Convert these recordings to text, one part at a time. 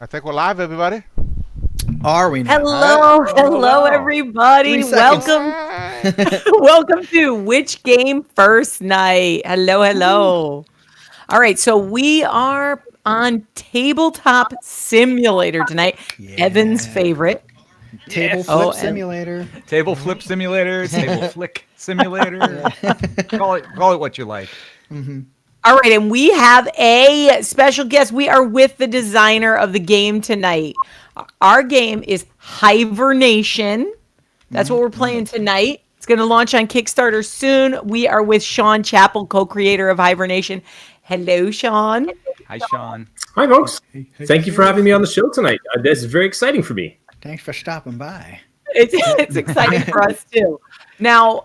I think we're live, everybody. Are we now? Hello, everybody. 3 seconds. Welcome to Which Game First Night. Hello. All right, so we are on Tabletop Simulator tonight. Yeah. Evan's favorite. Table Yes. flip Oh, simulator. Table flip simulator, table flick simulator. Call it what you like. All right, and we have a special guest. We are with the designer of the game tonight. Our game is Hivernation. That's what we're playing tonight. It's going to launch on Kickstarter soon. We are with Sean Chappell, co-creator of Hivernation. Hello, Sean. Hi, Sean. Hi, folks. Hey, Thank you for having me on the show tonight. This is very exciting for me. Thanks for stopping by. It's exciting for us too. Now,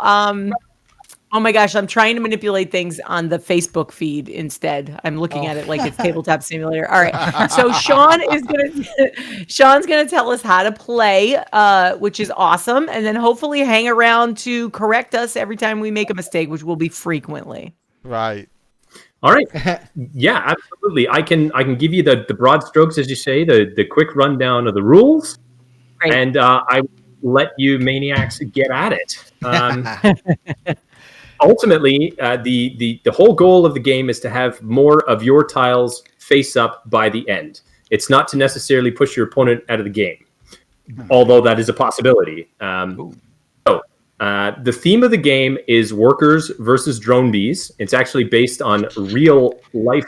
oh my gosh, I'm trying to manipulate things on the Facebook feed instead. I'm looking at it like it's Tabletop Simulator. All right. So Sean's gonna tell us how to play, which is awesome, and then hopefully hang around to correct us every time we make a mistake, which will be frequently. Right. All right. Yeah, absolutely. I can give you the broad strokes, as you say, the quick rundown of the rules, Great. and I let you maniacs get at it. Ultimately, the whole goal of the game is to have more of your tiles face up by the end. It's not to necessarily push your opponent out of the game, although that is a possibility. The theme of the game is workers versus drone bees. It's actually based on real life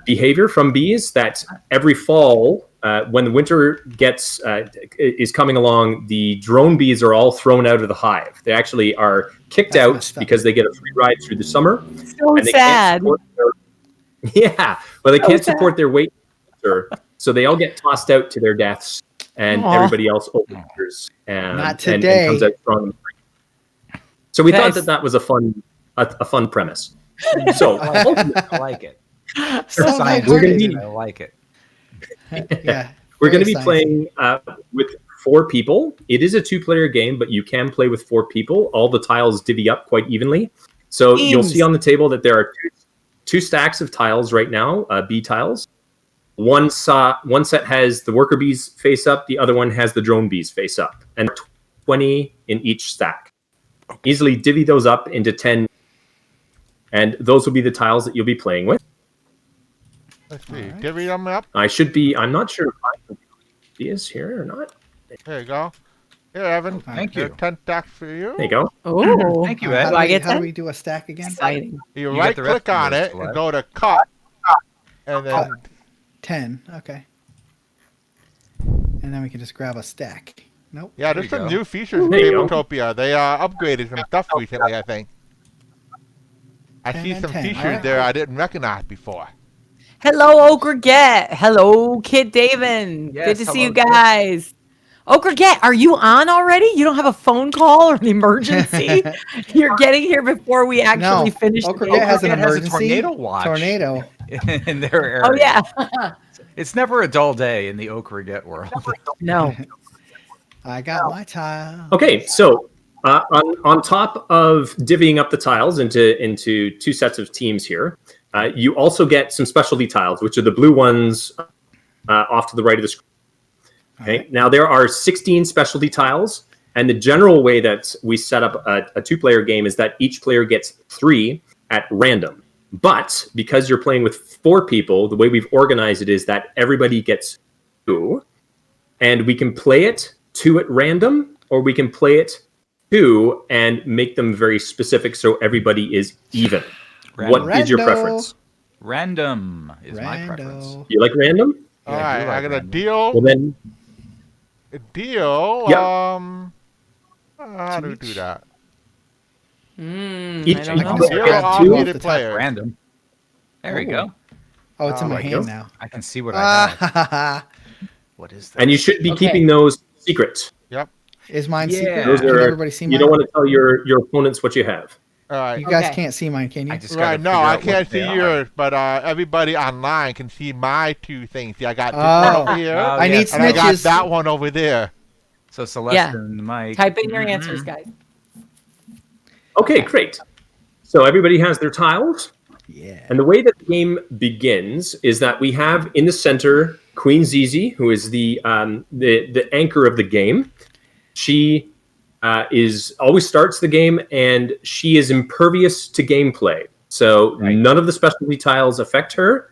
behavior from bees that every fall, when the winter is coming along, the drone bees are all thrown out of the hive. They actually are kicked out because they get a free ride through the summer. So and they sad. They can't support their weight, so they all get tossed out to their deaths, and everybody else overwinters Not today. and comes out strong. So we thought that was a fun premise. So I like it. So Science we're gonna based, be- I like it. Yeah. we're going to very be playing with 4 people. It is a 2-player game, but you can play with 4 people. All the tiles divvy up quite evenly. So you'll see on the table that there are two stacks of tiles right now, bee tiles. One set has the worker bees face up. The other one has the drone bees face up. And 20 in each stack. Easily divvy those up into 10. And those will be the tiles that you'll be playing with. Let's see. Divvy them up. I'm not sure if he is here or not. There you go. Here, Evan. Thank There are you. 10 stacks for you. There you go. Oh, Thank you, How Ed. Do I get how do 10? we do a stack again? exciting. You You right get the rest click of on those it to and left. go to cut. And then 10. Okay. And then we can just grab a stack. Nope. yeah, There there's you some go. new features in There you go. Tabletopia. They upgraded some stuff recently, I think. I 10 see and some 10. features Alright. there I didn't recognize before. Hello, Okra Get. Hello, Kid Davin. Yes, Good to see hello, you guys. Okra Get, are you on already? You don't have a phone call or an emergency? You're getting here before we actually No, finish. Okra the Get game. has an Okra Get has a emergency. tornado watch. Tornado. In their area. Oh, yeah. It's never a dull day in the Okra Get world. No. I got my tile. Okay, so on top of divvying up the tiles into 2 sets of teams here, you also get some specialty tiles, which are the blue ones off to the right of the screen. Okay, Alright. now there are 16 specialty tiles, and the general way that we set up a 2-player game is that each player gets 3 at random. But because you're playing with 4 people, the way we've organized it is that everybody gets 2, and we can play it 2 at random, or we can play it 2 and make them very specific so everybody is even. Random. What is your Rando. preference? Random is my preference. Rando. You like random? Yeah, All I right, do like I got a random. deal. Well then, How do we do that? each I don't know. player Zero gets off 2. the allocated players. Random. There we go. Oh, it's in my there you hand go. now. I can see what I have. Ah, What is that? And you should be Okay. keeping those secret. Yep. is mine Yeah. secret? Those Can are, everybody see mine? you don't want to tell your opponents what you have. All right. You guys Okay. can't see mine, can you? I just gotta Right, no, figure I out can't what see they are. yours, but everybody online can see my 2 things. See, I got this Oh. one over here, Oh, I need yes. and I got snitches. that one over there. So Celeste Yeah. and Mike. Type in your answers, guys. Okay, great. So everybody has their tiles. Yeah. And the way that the game begins is that we have in the center Queen Zizi, who is the anchor of the game. She is always starts the game, and she is impervious to gameplay. So none of the specialty tiles affect her,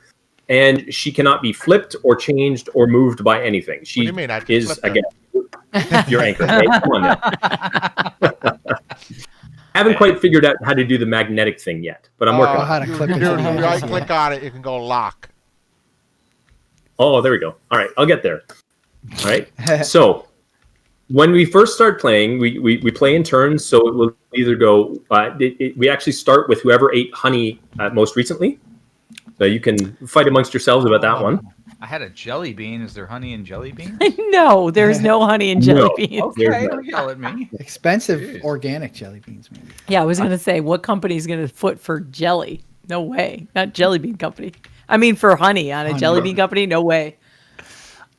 and she cannot be flipped or changed or moved by anything. She What do you mean? I just is flipped her. again your anchor. Hey, come on now. Haven't quite figured out how to do the magnetic thing yet, but I'm working on how it. to clip You it. do, to the you right edges, click on it, you can go lock. Oh, there we go. All right, I'll get there. All right. So when we first start playing, we play in turns. So it will either go. We actually start with whoever ate honey most recently. So you can fight amongst yourselves about that one. I had a jelly bean. Is there honey in jelly beans? No, there's no honey and jelly No. beans. Okay, There's don't yell at me. Expensive Jeez. organic jelly beans, maybe. Yeah, I was gonna say, what company is gonna foot for jelly? No way, not jelly bean company. I mean, for honey on a Honey. jelly bean company, no way.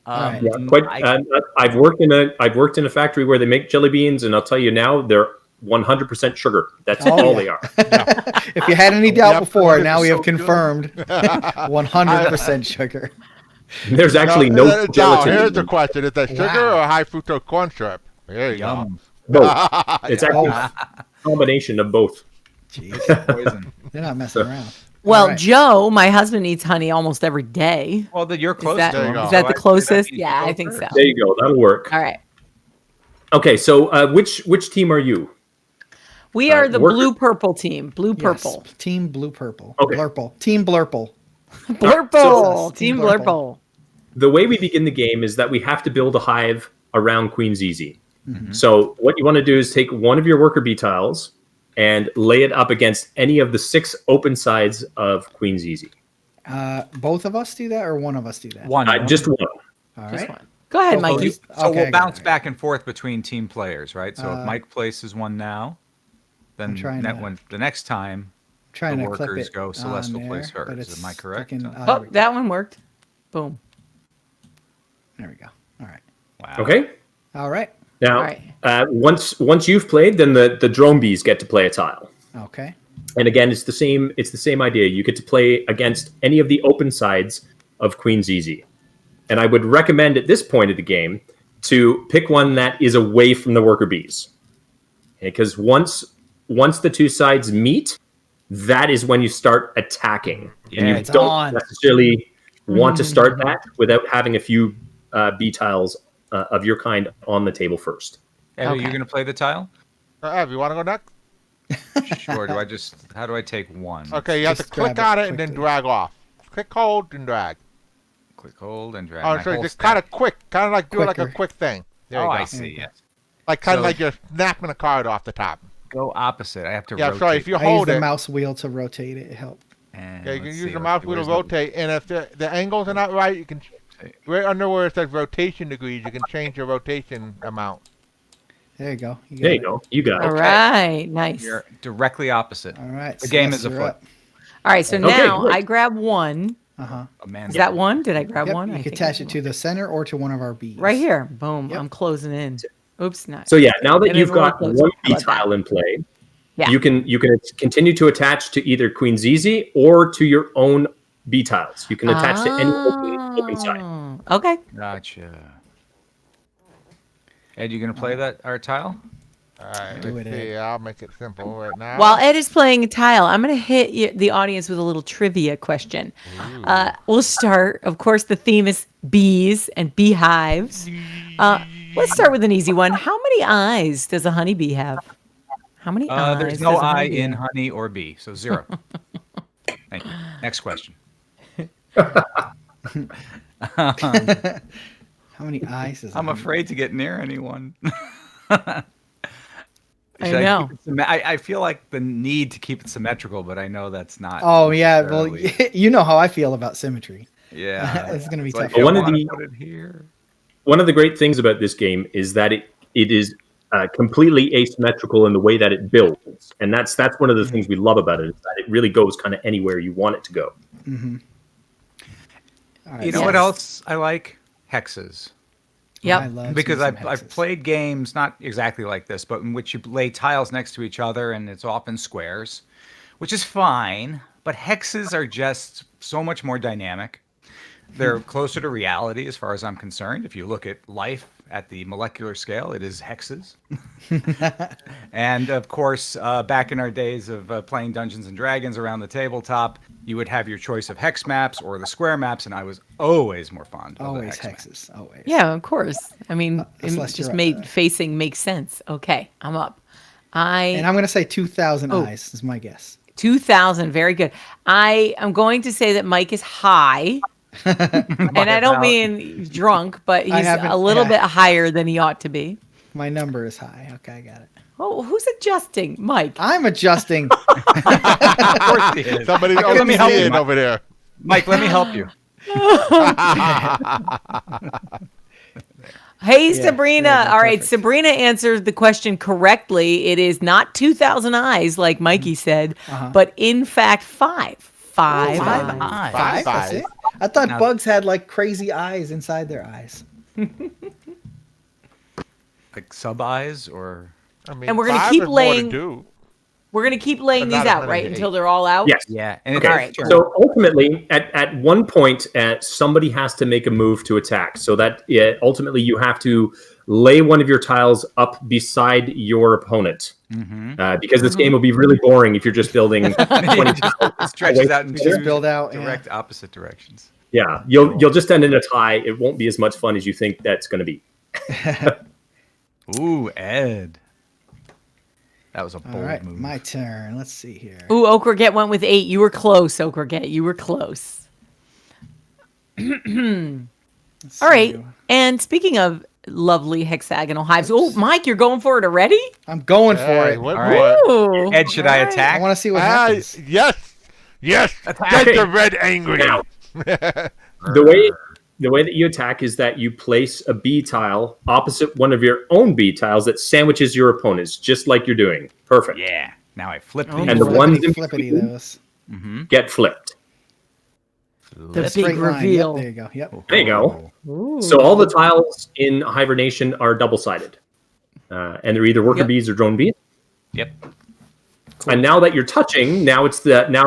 Alright. Yeah, I've worked in a factory where they make jelly beans, and I'll tell you now, they're 100% sugar. That's Oh, all yeah. they are. If you had any doubt Yep, before, now we have 100% confirmed 100% sugar. There's actually no Now, gelatin. here's in the them. question: is that sugar Wow. or high fructose corn syrup? There you Yum. Both. It's actually Both. a combination of both. Jeez, Poison. they're not messing around. Well, Alright. Joe, my husband eats honey almost every day. Well, then you're close that- to There him. you go. is that the I'd say closest? means Yeah, you go I think first. so. There you go. That'll work. All right, Okay, so which team are you? we are the worker- blue purple team. Blue purple, Yes, team blue purple. Okay. Blurple. Team blurple. blurple, team Blurple. blurple. The way we begin the game is that we have to build a hive around Queen Zizi. Mm-hmm. So what you want to do is take one of your worker bee tiles and lay it up against any of the 6 open sides of Queen Zizi. Both of us do that, or one of us do that? One. Just one. All Just right. one. Go ahead, Oh, Mikey. you- So Okay, I we'll got bounce it. back and forth between team players, right? So if Uh, Mike places one now, then I'm trying to- the next time Trying the to clip workers it go, Celeste on will place there, but hers. it's Am I correct? sticking- There Oh, that one worked. Boom. There we go. All right. Wow. Okay? All right. Now, All right. once you've played, then the drone bees get to play a tile. Okay. And again, it's the same idea. You get to play against any of the open sides of Queen Zizi. And I would recommend at this point of the game to pick one that is away from the worker bees. Because once the 2 sides meet, that is when you start attacking. And you it's don't on. necessarily want to start that without having a few bee tiles of your kind on the table first. Ed, are you Okay. going to play the tile? Ev, you want to go next? Sure. How do I take one? Okay, you have to Just click grab on it it and then quickly. drag off. Click, hold, and drag. Click, hold, and drag. Oh, my so whole just stack. kind of quick, kind of like doing like a Quicker. quick thing. There you Oh, go. I see. Yes. Like kind So- of like you're snapping a card off the top. Go opposite. I have to Yeah, rotate. sorry. If you I use hold the it, mouse wheel to rotate it. It helped. And yeah, you can let's use see, the mouse wheel to where's the- rotate, and if the angles are not right, you can right under where it says rotation degrees, you can change your rotation amount. There you go. There you go. You got All it. right, nice. You're directly opposite. All right. The game Celeste, is you're afoot. up. All right, so Okay, now great. I grab one. Uh-huh. Amanda. Is that one? Did I grab Yep, one? you I can think attach I it did to the center or to one of our bees. right here. Boom. Yep. I'm closing in. Oops, not. So yeah, now that Maybe you've I'm a little got closer. one How bee about that? tile in play, Yeah. you can continue to attach to either Queen Zizi or to your own bee tiles. You can attach to any open side. Oh, okay. Gotcha. Ed, you gonna play that our tile? All right, Do let's it, see. I'll make it simple right now. While Ed is playing a tile, I'm going to hit the audience with a little trivia question. We'll start. Of course, the theme is bees and beehives. Let's start with an easy one. How many eyes does a honeybee have? How many eyes? There's no does a I honeybee in have? honey or bee, so 0. Thank you. Next question. How many eyes is I'm it? afraid to get near anyone. I know. I feel like the need to keep it symmetrical, but I know that's not. Oh yeah, well necessarily- you know how I feel about symmetry. yeah, It's gonna be like, tough. I One of wanna the- put it here. One of the great things about this game is that it is completely asymmetrical in the way that it builds, and that's one of the things we love about it. Is that it really goes kind of anywhere you want it to go. Mm-hmm. All right, You know so what Yes. else I like? Hexes. I Yep. love Because some I've hexes. played games not exactly like this, but in which you lay tiles next to each other and it's often squares, which is fine. but hexes are just so much more dynamic. They're closer to reality as far as I'm concerned. If you look at life at the molecular scale, it is hexes. And of course, back in our days of playing Dungeons and Dragons around the tabletop, you would have your choice of hex maps or the square maps, and I was always more fond of the Always hex maps. hexes. Always. Yeah, of course. I mean, it unless just you're, made facing make sense. Okay, I'm up. And I'm going to say 2,000 Oh. eyes is my guess. 2,000. Very good. I am going to say that Mike is high. And I don't mean drunk, but he's a little bit higher than he ought to be. My number is high. Okay, I got it. Oh, who's adjusting? Mike. I'm adjusting. Of course he is. Somebody's Mike, let me help you, OCD Mike. over there. Mike, let me help you. Hey, Yeah, Sabrina. yeah, All right, perfect. Sabrina answered the question correctly. It is not 2,000 eyes, like Mikey said, but in fact, 5. 5 5 eyes. eyes. That's it? I thought Now- bugs had like crazy eyes inside their eyes. Like sub eyes or I mean, And we're gonna 5 keep is more to laying- do. We're going to keep laying But these not out, right, 108. until they're all out? Yes. yeah, and Okay. All right. So ultimately, at one point, somebody has to make a move to attack. So that ultimately you have to lay one of your tiles up beside your opponent. Because this game will be really boring if you're just building 20 tiles. it stretches out in We just two build out. direct opposite directions. Yeah, you'll just end in a tie. It won't be as much fun as you think that's going to be. Ooh, Ed. That was a All bold right, move. my turn. Let's see here. Ooh, Okraget went with 8. You were close, Okraget. You were close. Let's All right. see. And speaking of lovely hexagonal hives, oh, Mike, you're going for it already? I'm going for Yeah, it. he went All for right. it. Ooh. Ed, should I All right. attack? I want to see what Ah, happens. yes, yes. Attack. Get the red angry. Now, the way that you attack is that you place a B tile opposite one of your own B tiles that sandwiches your opponent's, just like you're doing. Perfect. Yeah. Now I flip Oh, these. And the ones in flippity between those. get flipped. The Straight big line. reveal. Yep, there you go. Yep. There you go. Ooh. So all the tiles in Hibernation are double-sided. And they're either worker Yep. bees or drone bees. Yep. And now that you're touching, now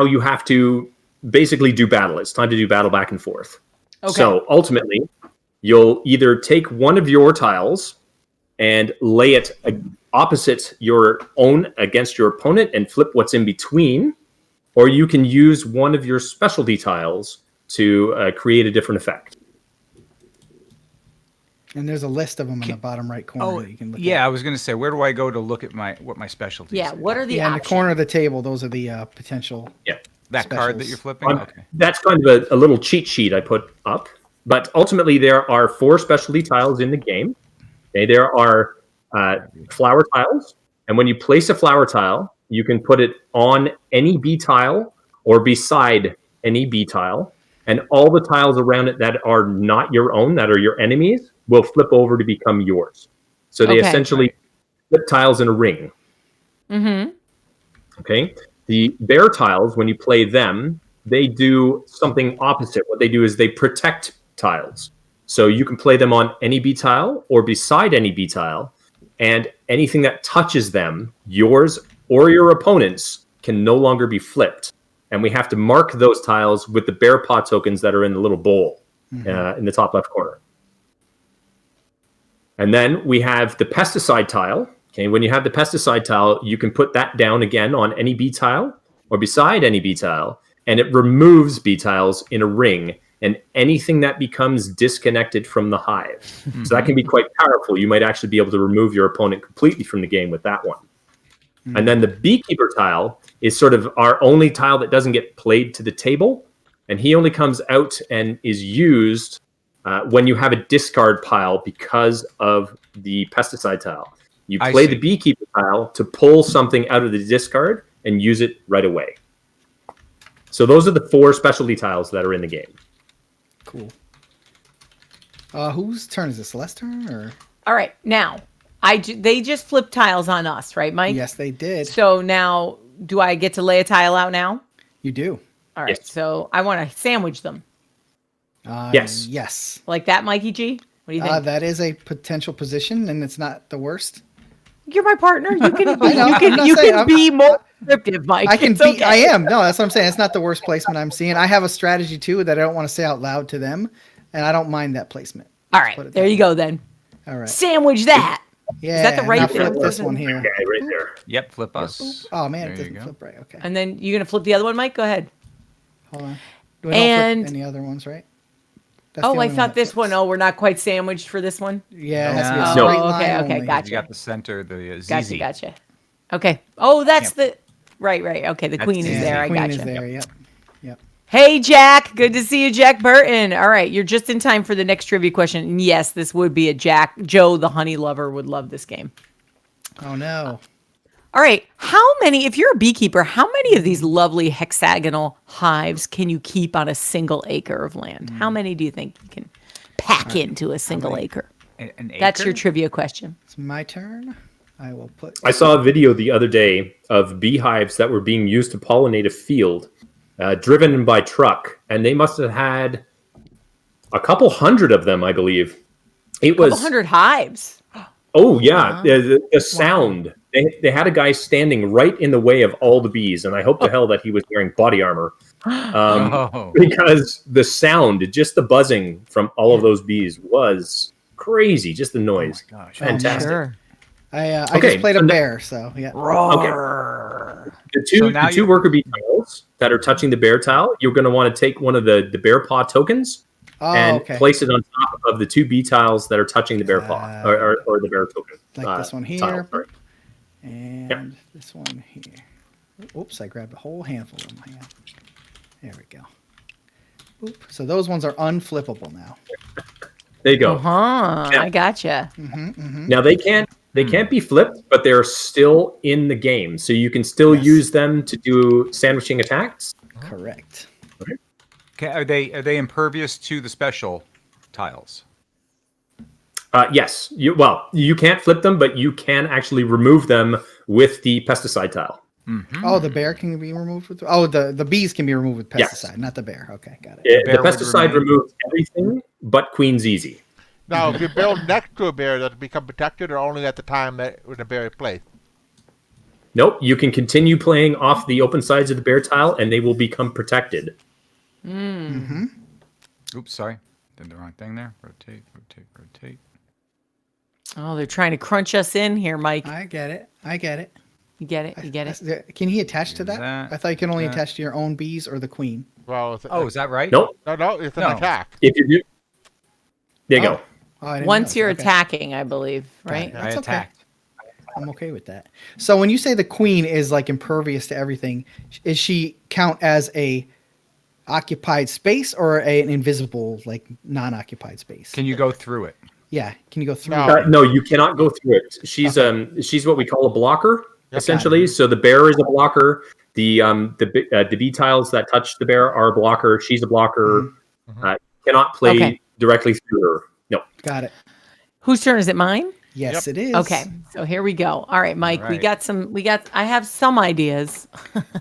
you have to basically do battle. It's time to do battle back and forth. Okay. So ultimately, you'll either take one of your tiles and lay it opposite your own against your opponent and flip what's in between, or you can use one of your specialty tiles to create a different effect. And there's a list of them in the bottom right corner Oh, that you can look yeah. at. I was going to say, where do I go to look at what my specialties? Yeah, are? what are the Yeah, in the options? corner of the table, those are the potential. that card that specials? you're flipping? Okay. That's kind of a little cheat sheet I put up. But ultimately, there are 4 specialty tiles in the game. Okay, there are flower tiles. And when you place a flower tile, you can put it on any B tile or beside any B tile. And all the tiles around it that are not your own, that are your enemies, will flip over to become yours. So they Okay. essentially flip tiles in a ring. Mm-hmm. Okay. The bear tiles, when you play them, they do something opposite. What they do is they protect tiles. So you can play them on any B tile or beside any B tile, and anything that touches them, yours or your opponent's, can no longer be flipped. And we have to mark those tiles with the bear paw tokens that are in the little bowl in the top left corner. And then we have the pesticide tile. Okay, when you have the pesticide tile, you can put that down again on any B tile or beside any B tile, and it removes B tiles in a ring and anything that becomes disconnected from the hive. So that can be quite powerful. You might actually be able to remove your opponent completely from the game with that one. And then the Beekeeper tile is sort of our only tile that doesn't get played to the table, and he only comes out and is used when you have a discard pile because of the pesticide tile. You I play see. the Beekeeper tile to pull something out of the discard and use it right away. So those are the 4 specialty tiles that are in the game. Cool. Whose turn is this? Celeste's turn or? All right. Now, they just flipped tiles on us, right, Mike? Yes, they did. So now, do I get to lay a tile out now? You do. All right. Yes. So I want to sandwich them. Yes. Yes. Like that, Mikey G? What do you think? That is a potential position, and it's not the worst. You're my partner. You can I know, I'm not you saying- can be more descriptive, Mike. I can It's be. okay. I am. No, that's what I'm saying. It's not the worst placement I'm seeing. I have a strategy too that I don't want to say out loud to them, and I don't mind that placement. All Let's put right, it there that you way. go then. All right. Sandwich that. Yeah. that the right now thing? flip this one here. Okay, right there. Yep, flip us. Oh man, There it you doesn't go. flip right. Okay. And then you're gonna flip the other one, Mike. Go ahead. Hold on. We don't And- flip any other ones, right? That's the Oh, only I one thought that this one. flips. Oh, we're not quite sandwiched for this one. Yeah, it has to be a No. straight Oh, line okay, okay, only. gotcha. You got the center, the ZZ. Gotcha. Okay. Oh, that's the right. Okay, the That's queen is easy. there. I Queen gotcha. is there. Yep. Yep. Hey, Jack. Good to see you, Jack Burton. All right, you're just in time for the next trivia question. And yes, this would be a Jack. Joe, the honey lover, would love this game. Oh no. All right. How many, if you're a beekeeper, how many of these lovely hexagonal hives can you keep on a single acre of land? How many do you think you can pack into a single acre? An That's your acre? trivia question. It's my turn. I will put. I saw a video the other day of beehives that were being used to pollinate a field, driven by truck, and they must have had a couple hundred of them, I believe. It was 100 hives. Oh yeah, the sound. They had a guy standing right in the way of all the bees, and I hope to hell that he was wearing body armor, because the sound, just the buzzing from all of those bees was crazy. Just the noise. Oh my gosh. Fantastic. Sure. I Okay, just played a so now- bear, so yeah. Okay. The two, So now the two worker bee tiles that are touching the bear tile, you're going to want to take one of the bear paw tokens Oh, and okay. place it on top of the two bee tiles that are touching the bear paw or the bear token. Like this one here. Tile, sorry. And this one here. Oops, I grabbed a whole handful of them. Yeah. There we go. Oop. So those ones are unflippable now. There you go. Uh-huh. I gotcha. Now they can't be flipped, but they're still in the game, so you can still use them to do sandwiching attacks. Correct. Okay, are they impervious to the special tiles? Yes. You can't flip them, but you can actually remove them with the pesticide tile. Oh, the bear can be removed with. Oh, the bees can be removed with Yes. pesticide, not the bear. Okay, got it. The bear would pesticide remain. removes everything but Queen's Easy. Now, if you build next to a bear, does it become protected, or only at the time that when the bear is placed? Nope, you can continue playing off the open sides of the bear tile, and they will become protected. Oops, sorry. Did the wrong thing there. Rotate, rotate, rotate. Oh, they're trying to crunch us in here, Mike. I get it. I get it. You get it? You get it? Can he attach to that? That, I thought you can only that. attach to your own bees or the queen. Well, it's, Oh, is that right? Nope. no, it's an No. attack. If you do, there you Oh. go. Oh, I didn't Once realize. you're Okay. attacking, I believe, right? That's I okay. attacked. I'm okay with that. So when you say the queen is like impervious to everything, is she count as a occupied space or an invisible, like non-occupied space? Can you go through it? Yeah. Can you go through? No. it? No, you cannot go through it. She's what we call a blocker, essentially. So the bear is a blocker. The bee tiles that touch the bear are a blocker. She's a blocker. Cannot play Okay. directly through her. No. Got it. Whose turn is it? Mine? Yes, it is. Okay. So here we go. All right, Mike. All We right. got some. I have some ideas.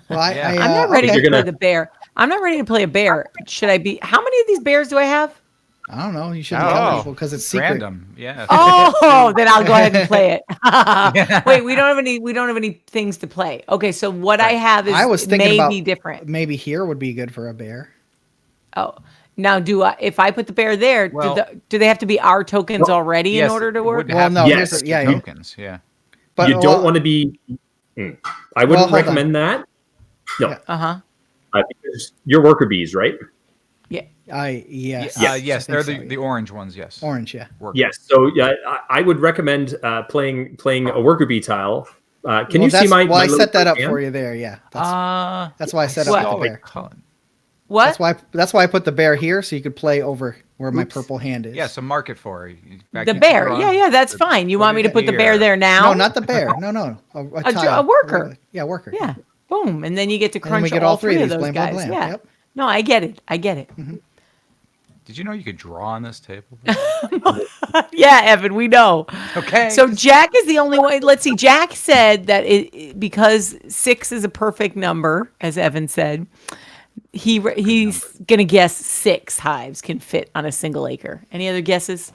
Well, Yeah. I'm not ready You're to play gonna- the bear. I'm not ready to play a bear. Should I be? How many of these bears do I have? I don't know. You shouldn't Oh. tell people because it's secret. Random. Yeah. Oh, then I'll go ahead and play it. Wait, we don't have any. We don't have any things to play. Okay, so what I have is I was thinking about maybe different. Maybe here would be good for a bear. Oh, now if I put the bear there, Well- do they have to be our tokens already in Yes, order to it work? would Well, have no, to be here's extra the- yeah, yeah. tokens. Yeah. But You don't want to be. I wouldn't hold on. recommend that. No, Yeah. Uh huh. because you're worker bees, right? Yeah. Yes. Yes, I they're think so, the orange ones. Yes. orange. Yeah. Worker. Yes. So yeah, I would recommend playing a worker bee tile. Can you see that's- my? Well, my I little set that up hand? for you there. Yeah. That's why I set what? up the Oh, bear. What? That's why I put the bear here so you could play over where my purple hand is. Yeah, so mark it for her. The bear. Yeah, that's fine. You want me to put the bear there now? No, not the bear. No. A tile. worker. Yeah, worker. Yeah. Boom, and then you get to And then crunch we get all all three three of of these. those Blam, guys. blam, blam. Yeah. Yep. No, I get it. I get it. Did you know you could draw on this table? Yeah, Evan, we know. Okay. So Jack is the only one. Let's see. Jack said that because 6 is a perfect number, as Evan said. He's gonna guess 6 hives can fit on a single acre. Any other guesses?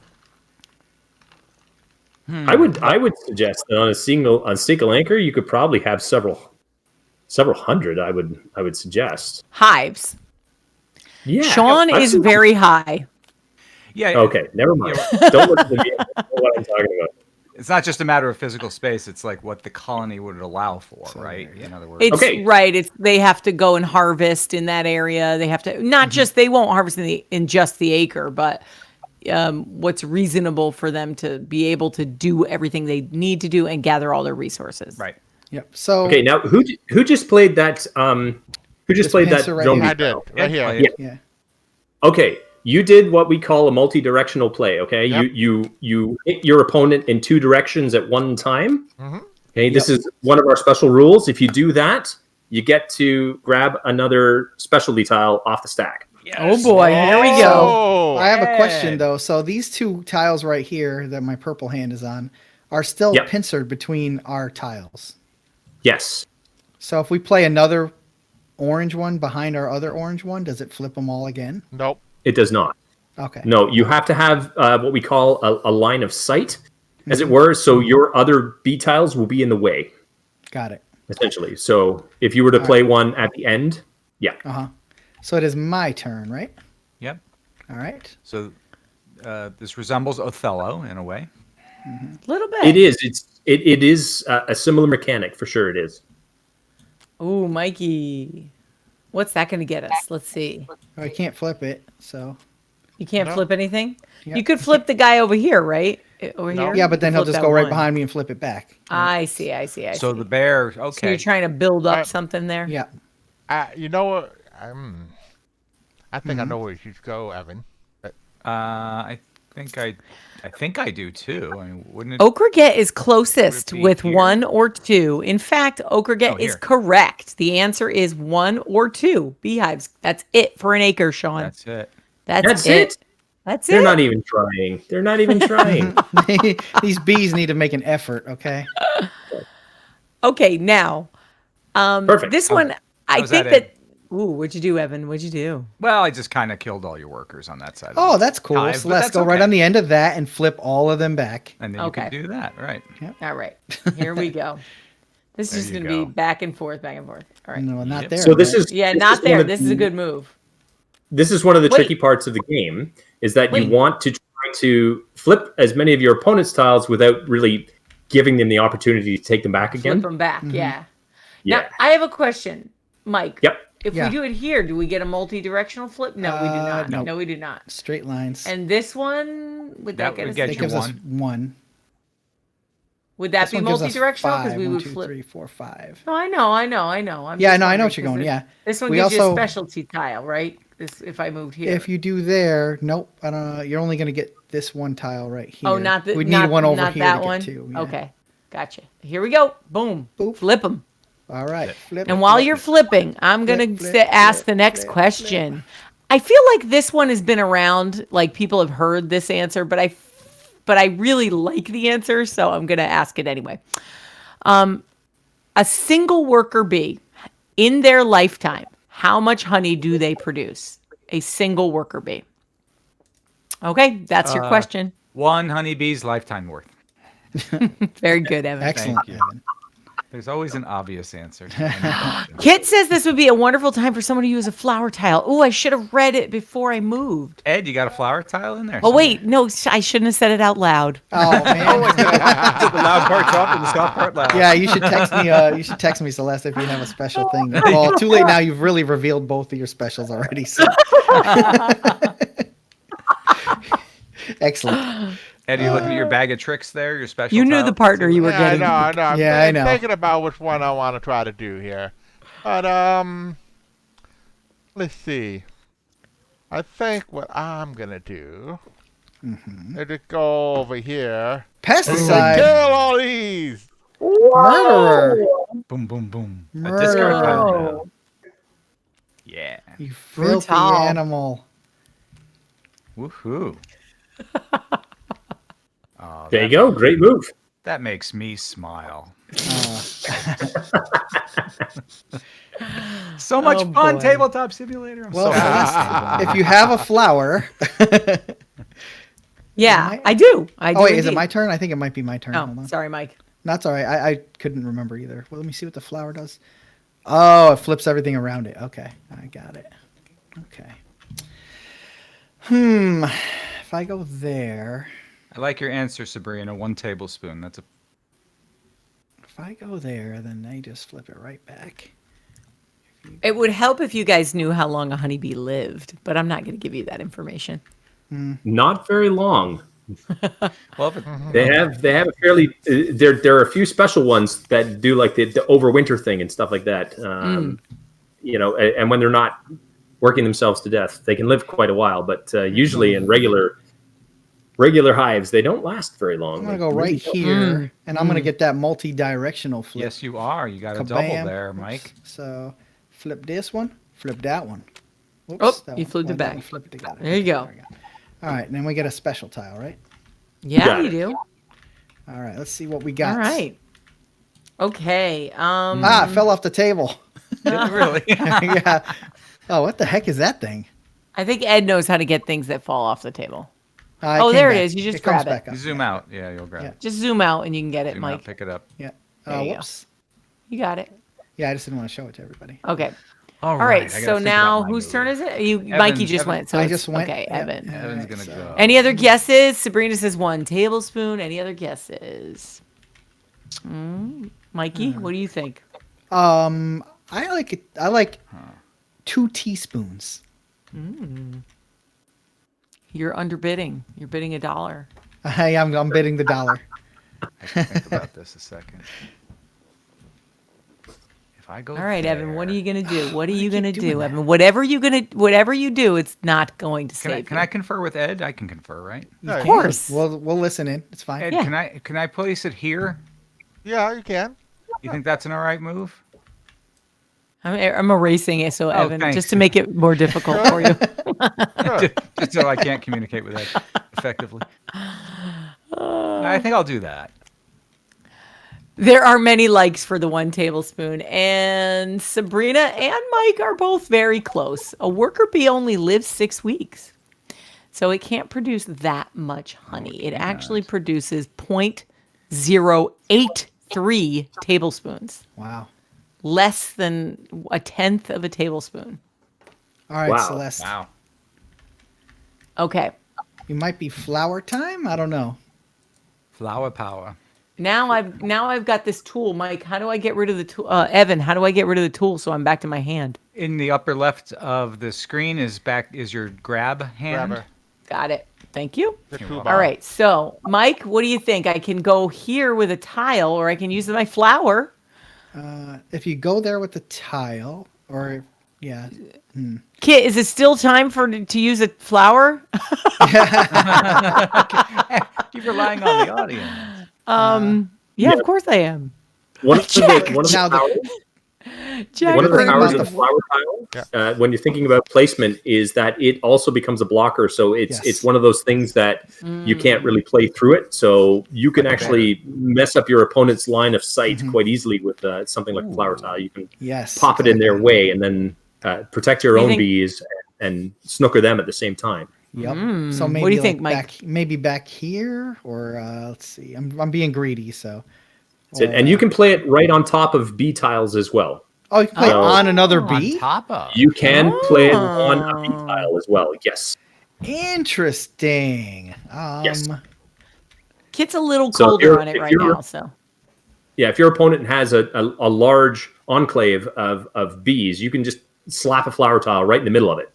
I would suggest that on a single anchor you could probably have several. Several hundred, I would suggest. Hives. Yeah. Sean I've is seen- very high. Yeah. Okay, never mind. Don't listen to me. I don't know what I'm talking about. It's not just a matter of physical space. It's like what the colony would allow for, right? yeah. In other words, It's Okay. right. It's they have to go and harvest in that area. They have to not just they won't harvest in just the acre, but what's reasonable for them to be able to do everything they need to do and gather all their resources. right. Yep. So Okay, now who just played that? Who just played that pincer right zombie? I did. style? Right here. Yeah. yeah. Okay, you did what we call a multi-directional play. Okay, Yep. you hit your opponent in two directions at one time. Mhm. Okay, this is one of our special rules. If you do that, you get to grab another specialty tile off the stack. Oh boy, here we go. Oh, I have a question Ed. though. So these two tiles right here that my purple hand is on are still Yep. pincered between our tiles. Yes. So if we play another orange one behind our other orange one, does it flip them all again? nope. It does not. Okay. No, you have to have what we call a line of sight, as it were. So your other B tiles will be in the way, Got it. essentially. So if you were to play one at the end, yeah. Uh-huh. So it is my turn, right? Yep. All right. So this resembles Othello in a way. A little bit. It is. It is a similar mechanic for sure. It is. Ooh, Mikey. What's that going to get us? Let's see. I can't flip it, so You can't No. flip anything? Yep. You could flip the guy over here, right? Over No. here? yeah, but then You he'll flip just that go right one. behind me and flip it back. I see. I see. So the bear. So Okay. you're trying to build up Right. something there? Yeah. You know what? I think I know where you should go, Evan. I think I do too. I mean, wouldn't it? Okraget is closest Would it be with here? 1 or 2. In fact, Okraget Oh, is here. correct. The answer is 1 or 2 beehives. That's it for an acre, Sean. That's it. That's it. That's They're it. not even trying. They're not even trying. These bees need to make an effort, okay? Okay, now, Perfect. this one, I how's think that, that. Ooh, what'd you do, Evan? What'd you do? Well, I just kind of killed all your workers on that side. Oh, of that's cool. Hive, So but let's that's go right okay. on the end of that and flip all of them back. And then Okay. you can do that, right? All right, here we go. This There is just you going to be go. back and forth, back and forth. All right. No, not Yep. there. So this right? is Yeah, this not is one there. of This is a the- good move. This is one of the Wait. tricky parts of the game. Is that Wait. you want to try to flip as many of your opponent's tiles without really giving them the opportunity to take them back again. Flip them back. Yeah. Yeah. Now, I have a question, Mike. Yep. If Yeah. we do it here, do we get a multi-directional flip? No, we do not. no. No, we do not. Straight lines. And this one, would that, That get would us? get That you gives us one. one. Would that This be one gives us multi-directional? Because five. we One, would two, flip. 3, 4, 5. No, I know. I'm Yeah, just no, I wondering, know what you're 'cause going. Yeah. This one We gives you also- a specialty tile, right? This if I moved here. If you do there, nope. I don't know. You're only going to get this one tile right here. oh, not the, We need not, one over not here that to get one. two. Yeah. Okay, gotcha. Here we go. Boom. Boop. Flip them. All right. Flip And it, while flip you're it. flipping, I'm gonna flip, ask flip, the next flip, question. I feel like this one has been around, like people have heard this answer, but I really like the answer, so I'm gonna ask it anyway. A single worker bee in their lifetime, how much honey do they produce? A single worker bee. Okay, that's your question. One honeybee's lifetime worth. Very good, Evan. Excellent. you. Evan. There's always an obvious answer. To any question. Kit says this would be a wonderful time for someone to use a flower tile. Oh, I should have read it before I moved. Ed, you got a flower tile in there? Oh, wait, no, I shouldn't have said it out loud. Oh man. the loud part's off and the soft part loud. Yeah, you should text me. You should text me, Celeste, if you have a special thing. Well, too late now. You've really revealed both of your specials already. So. Excellent. Ed, you looking at your bag of tricks there? Your special. You knew tile? the partner you were Yeah, getting. I know. I'm Yeah, I know. thinking about which one I want to try to do here. But, let's see. I think what I'm going to do is just go over here and Pesticide kill all these. murderer. Boom, boom, boom. A Murderer. discard pile now. Yeah. You filthy Brutal. animal. Woohoo. Oh, There you go. Great move. That makes me smile. So much Oh, fun, boy. Tabletop Simulator. I'm Well, so Celeste, if you have a flower. Yeah, Am I- I do. I do. Oh wait, is it indeed. my turn? I think it might be my turn. Hold Oh, on. sorry, Mike. That's all right. I couldn't remember either. Well, let me see what the flower does. Oh, it flips everything around it. Okay, I got it. Okay. If I go there, I like your answer, Sabrina. 1 tablespoon. That's a. if I go there, then they just flip it right back. It would help if you guys knew how long a honeybee lived, but I'm not going to give you that information. Not very long. Well, if it, They have a fairly there are a few special ones that do like the overwinter thing and stuff like that. You know, and when they're not working themselves to death, they can live quite a while. But usually in regular hives, they don't last very long. I'm gonna go right here, and I'm gonna get that multi-directional flip. yes, you are. You got a Kabam. double there, Mike. Oops. So flip this one, flip that one. Oops, Oh, that you one. flipped it that back. one, flip it together. There you go. we go. All right, and then we get a special tile, right? Yeah, Got you it. do. All right, let's see what we got. All right. Okay. Ah, it fell off the table. Really? Yeah. Oh, what the heck is that thing? I think Ed knows how to get things that fall off the table. It Oh, came there it back. is. You just comes grab it. back up. You zoom out. Yeah, you'll grab Yeah. it. Just zoom out and you can get it, Zoom Mike. out, pick it up. Yeah. There you go. Whoops. You got it. Yeah, I just didn't want to show it to everybody. Okay. All All right. I gotta So figure now out my whose move. turn is it? Mikey just Evan. went. So I it's- just went. Okay, Yep. Evan. Evan's Alright, gonna so- go. Any other guesses? Sabrina says 1 tablespoon. Any other guesses? Mikey, what do you think? I like it. I like 2 teaspoons. You're underbidding. You're bidding $1. I'm bidding the dollar. I can think about this a second. If I go All right, Evan. What are there- you gonna do? What are you keep gonna doing do, that? Evan? Whatever you do, it's not going to Can I, save can you. I confer with Ed? I can confer, right? Yeah, Of course. We'll listen in. It's fine. Ed, Yeah. can I place it here? Yeah, you can. You think that's an all right move? I'm erasing it, so Evan, thanks. just to make it more difficult for you. Sure. Just so I can't communicate with Ed effectively. I think I'll do that. There are many likes for the 1 tablespoon, and Sabrina and Mike are both very close. A worker bee only lives 6 weeks, so it can't produce that much honey. It actually produces 0.083 tablespoons, Wow. less than 1/10 of a tablespoon. All right, Wow. Celeste. Wow. Okay, You might be flower time. I don't know. Flower power. now I've got this tool, Mike. How do I get rid of the tool? Evan, how do I get rid of the tool so I'm back to my hand? In the upper left of the screen is your grab hand. Grabber. Got it. Thank you. The All toolbar. All right. So, Mike, what do you think? I can go here with a tile, or I can use my flower. If you go there with the tile, or yeah, Kit, is it still time to use a flower? Keep relying on the audience. Yeah, of course I am. One of the Now the- powers, Jack one of the thing powers about of the the- flower tile, when you're thinking about placement, is that it also becomes a blocker. So Yes. it's one of those things that you can't really play through it. So you can actually mess up your opponent's line of sight quite easily with something like a flower tile. You can yes, pop it in their way and then protect your You own think- bees and snooker them at the same time. Yep. So maybe What do you like think, Mike? maybe back here, or let's see. I'm being greedy, so. That's it. And you can play it right on top of bee tiles as well. Oh, you can play Oh. on another On bee. top of. You can play it on a bee tile as well. Yes. Interesting. Yes. Kit's a little So if colder you're- on it if right you're- now, so. Yeah, if your opponent has a large enclave of bees, you can just slap a flower tile right in the middle of it.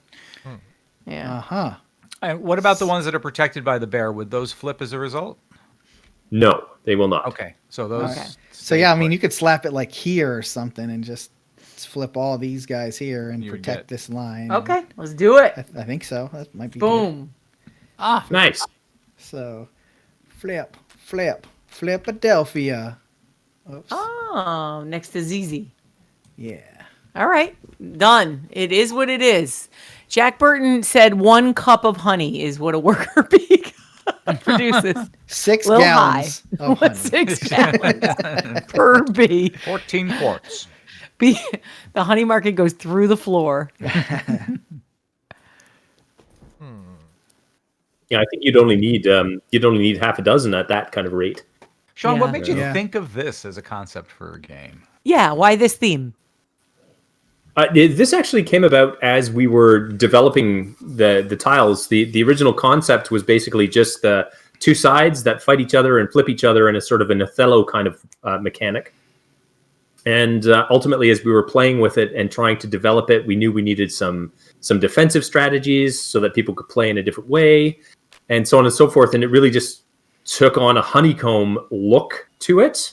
Yeah. Uh-huh. And what about the ones that are protected by the bear? Would those flip as a result? No, they will not. Okay, so those. Okay. So yeah, I mean, you could slap it like here or something, and just flip all these guys here and You would protect get- this line. Okay, let's do it. I think so. That might be good. Boom. Nice. So, flip, Philadelphia. Oops. Oh, next to ZZ. Yeah. All right, done. It is what it is. Jack Burton said 1 cup of honey is what a worker bee produces. 6 Little gallons high. of honey. 6 gallons per bee. 14 quarts. Bee. The honey market goes through the floor. Yeah, I think you'd only need half a dozen at that kind of rate. Sean, Yeah. what made you Yeah. think of this as a concept for a game? Yeah, why this theme? This actually came about as we were developing the tiles. The original concept was basically just the two sides that fight each other and flip each other in a sort of an Othello kind of mechanic. And ultimately, as we were playing with it and trying to develop it, we knew we needed some defensive strategies so that people could play in a different way, and so on and so forth. And it really just took on a honeycomb look to it.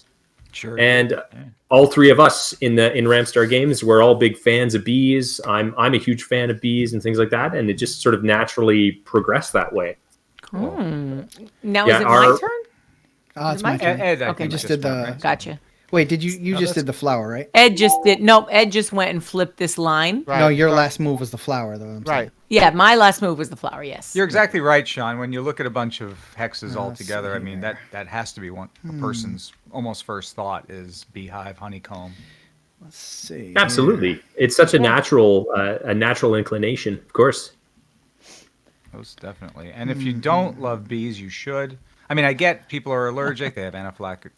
Sure. And all three of us in Ramstar games, we're all big fans of bees. I'm a huge fan of bees and things like that, and it just sort of naturally progressed that way. Cool. Now Yeah, is it my turn? It's my turn. Ed, I Okay. think Just did the. right? Gotcha. Wait, did you just did the flower, right? Ed just did. No, Ed just went and flipped this line. Right. No, your last move was the flower, though. Right. Yeah, my last move was the flower. Yes. You're exactly right, Sean. When you look at a bunch of hexes all let's together, see I mean here. that has to be a person's almost first thought is beehive, honeycomb. Let's see. Absolutely, it's such a natural inclination, of course. Most definitely. And if you don't love bees, you should. I mean, I get people are allergic; they have anaphylactic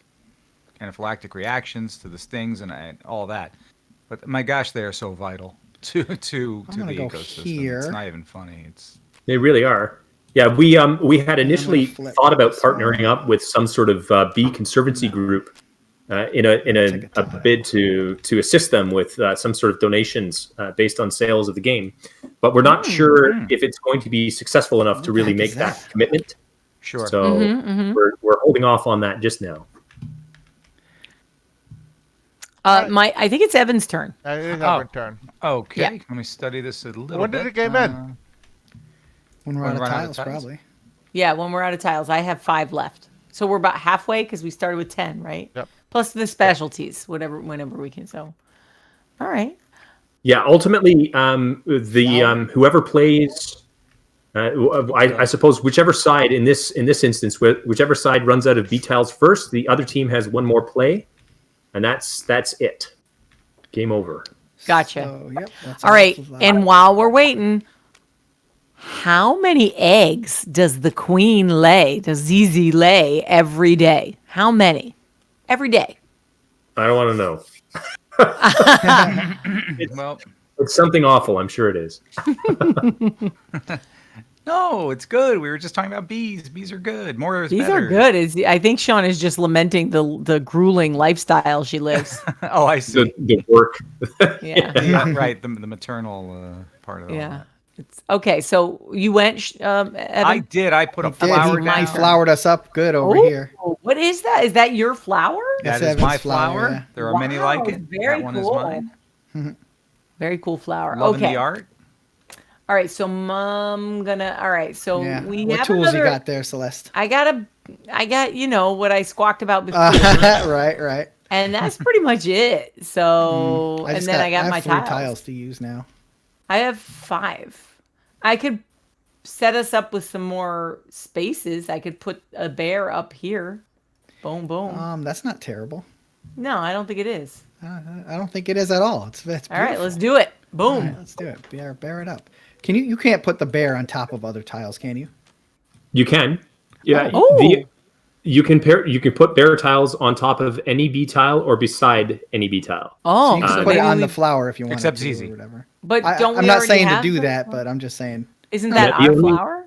reactions to the stings and all that. But my gosh, they are so vital to the go ecosystem. here. It's not even funny. They really are. Yeah, we had initially flip thought about this one. partnering up with some sort of bee conservancy group in a bid to assist them with some sort of donations based on sales of the game, but we're not sure if it's going to be successful enough to really make that commitment. Sure. So we're holding off on that just now. I think it's Evan's turn. It is our turn. Okay. Yeah. Let me study this a little bit. When did the game end? When we're When out of we're out of tiles, tiles? probably. Yeah, when we're out of tiles, I have 5 left. So we're about halfway because we started with 10, right? Yep. Plus the specialties, whenever we can. So, all right. Yeah, ultimately, whoever plays, I suppose whichever side in this instance, whichever side runs out of bee tiles first, the other team has one more play, and that's it. Game over. Gotcha. So, yep, that's All right. enough of that. And while we're waiting, how many eggs does the queen lay? Does ZZ lay every day? How many? Every day. I don't want to know. Well, It's something awful. I'm sure it is. no, it's good. We were just talking about bees. Bees are good. More is These better. are good. I think Sean is just lamenting the grueling lifestyle she lives. Oh, I see. The work. Yeah. Yeah, right. The maternal part of it. Yeah. It's okay. So you went, Evan? I did. I put a Did flower he down. flowered us up good over here. What is that? Is that your flower? That's That is Evan's my flower, flower. yeah. There are many like it. Very that one cool. is mine. Very cool flower. Loving okay. the art. All right. So Mom all right. So Yeah. we What have tools another, you got there, Celeste? I got what I squawked about before. Right. And that's pretty much it. So, and then I got my 3 tiles. tiles to use now. I have 5. I could set us up with some more spaces. I could put a bear up here. Boom, boom. That's not terrible. No, I don't think it is. I don't think it is at all. It's beautiful. All right, let's do it. Boom. All right, let's do it. Bear it up. Can you can't put the bear on top of other tiles, can you? You can. Yeah. Oh. You can put bear tiles on top of any bee tile or beside any bee tile. Oh, So you can so put it maybe on we- the flower if you want Except to ZZ. or whatever. But don't we I'm not already saying to have do the- that, but I'm just saying. Isn't that Yeah, the our only- flower?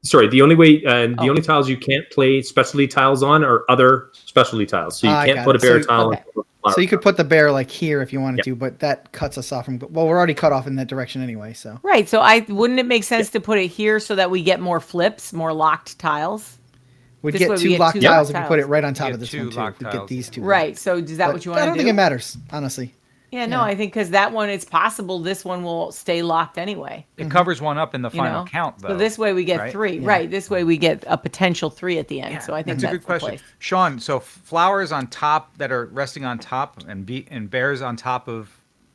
Sorry, the only tiles you can't play specialty tiles on are other specialty tiles. So you I can't got put a it. bear So- tile okay. on top of a flower So you could put the bear like here if you wanted Yeah. to, but that cuts us off from. Well, we're already cut off in that direction anyway. So Right. So wouldn't it make sense to put it here so that we get more flips, more locked tiles? we'd This get way we 2 get locked 2 tiles locked if you put it tiles. right on top get of this 2 one too. locked We get tiles. these 2. Right. So is that But what you want to I do? don't think it matters, honestly. Yeah, no, Yeah. I think because that one, it's possible this one will stay locked anyway. It covers one up in the You final know? count, though. So this way we get right? 3. Right. This way we get a potential 3 at the end. Yeah, So I think that's that's a good the question, place. Sean. So flowers on top that are resting on top, and bears on top of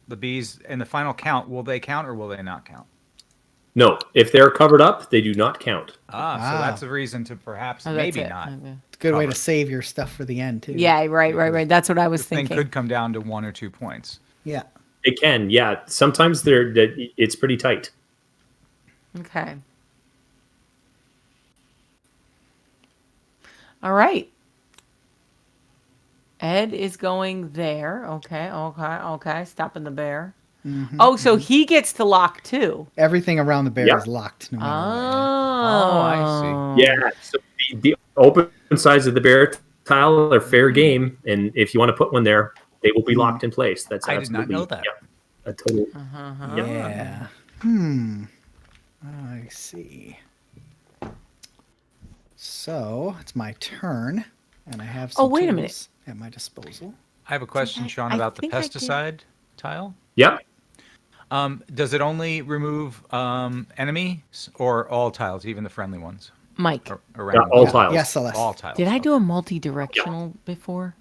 the bees in the final count. Will they count or will they not count? No, if they're covered up, they do not count. So Ah. that's a reason to perhaps Oh, that's maybe it. not. Okay. It's a good way to Covered. save your stuff for the end too. Yeah, right. That's what I was This thing thinking. could come down to 1 or 2 points. Yeah. It can, yeah. Sometimes it's pretty tight. Okay. All right. Ed is going there. Okay. Stopping the bear. Oh, so he gets to lock too. Everything around the bear Yeah. is locked. No matter Oh, I Yeah. So the open sides of the bear tile are fair game, and if you want to put one there, they will be locked in place. That's I did not absolutely know that. a total. what. Yeah. I see. So it's my turn, and I have some wait a tools minute. at my disposal. I have a question, Sean, I about the think I did. pesticide tile. Yep. Does it only remove enemies or all tiles, even the friendly ones Mike, around? all Yeah. tiles. Yes, Celeste. All tiles. did I do a multi-directional before?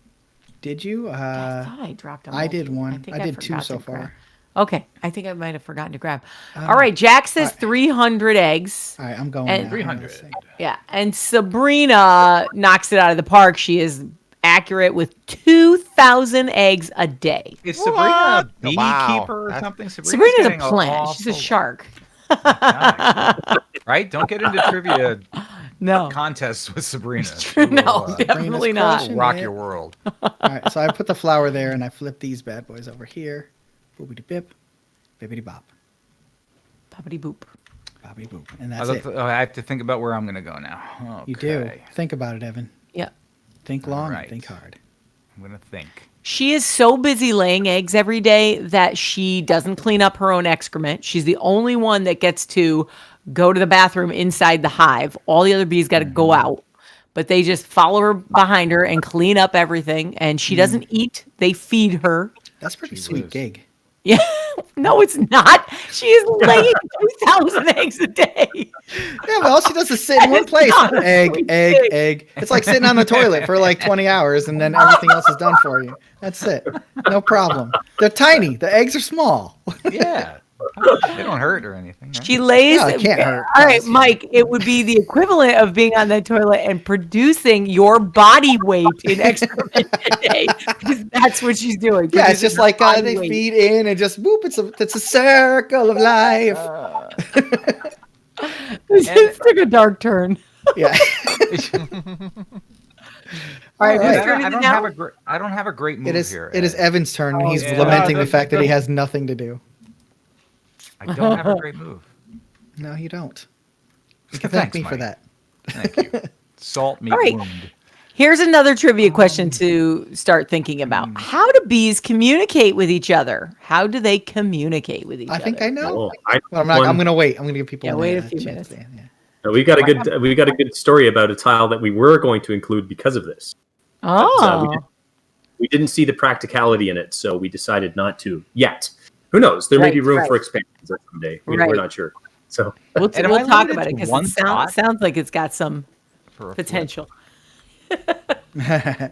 Did you? I thought I dropped a I did multi. one. think I did two forgot so to grab. far. Okay, I think I might have forgotten to grab. All right, Jack says 300 eggs. All right, I'm going. And- now. 300. Let's see. Yeah, and Sabrina knocks it out of the park. She is accurate with 2,000 eggs a day. Is Sabrina a What? Wow. beekeeper or That's- something? Sabrina's a getting plant. She's a awful- shark. Right? Don't get into trivia No, contests with Sabrina. no, definitely not. crushing rock it. your world. All right, so I put the flower there, and I flip these bad boys over here. Boopity bip, bippity bop, Poppity boop. boppity boop, and that's it. I have to think about where I'm going to go now. Okay. You do. Think about it, Evan. Yeah. Think long, right. and think hard. I'm going to think. She is so busy laying eggs every day that she doesn't clean up her own excrement. She's the only one that gets to go to the bathroom inside the hive. All the other bees got to go out, but they just follow her behind her and clean up everything. And she doesn't eat. They feed her. That's a pretty sweet whiz. gig. Yeah. No, it's not. She is laying 2,000 eggs a day. Yeah, but all she does is sit in one It's place. not a Egg, sweet egg, gig. egg. It's like sitting on the toilet for like 20 hours, and then everything else is done for you. That's it. No problem. They're tiny. The eggs are small. Yeah. They don't hurt or anything. Right? She lays. No, it can't hurt. All right, Mike, it would be the equivalent of being on that toilet and producing your body weight in excrement a day. Because that's what she's doing. Yeah, it's producing just her like body they weight. feed in and just whoop. It's a circle of life. This took a dark turn. Yeah. All right, All whose right. turn is I it don't now? have a great move It is. here. It is Ed. Evan's turn, and he's yeah. lamenting the That's fact that he good. has nothing to do. I don't have a great move. No, you don't. You can thank Thanks, me for Mike. that. Thank you. Salt me All right. wound. Here's another trivia question to start thinking about. How do bees communicate with each other? How do they communicate with each I other? think I know. Oh, I But I'm not. one- I'm gonna wait. I'm gonna give people. Yeah, wait a chance few to- minutes. yeah. we got a good story about a tile that we were going to include because of this. Oh, We didn't see the practicality in it, so we decided not to yet. Who knows? There may be Right, room right. for expansions someday. We're Right. not sure. So we'll And am I talk limited about it to because one it spot? sounds like it's got some For a flip. potential. Let's I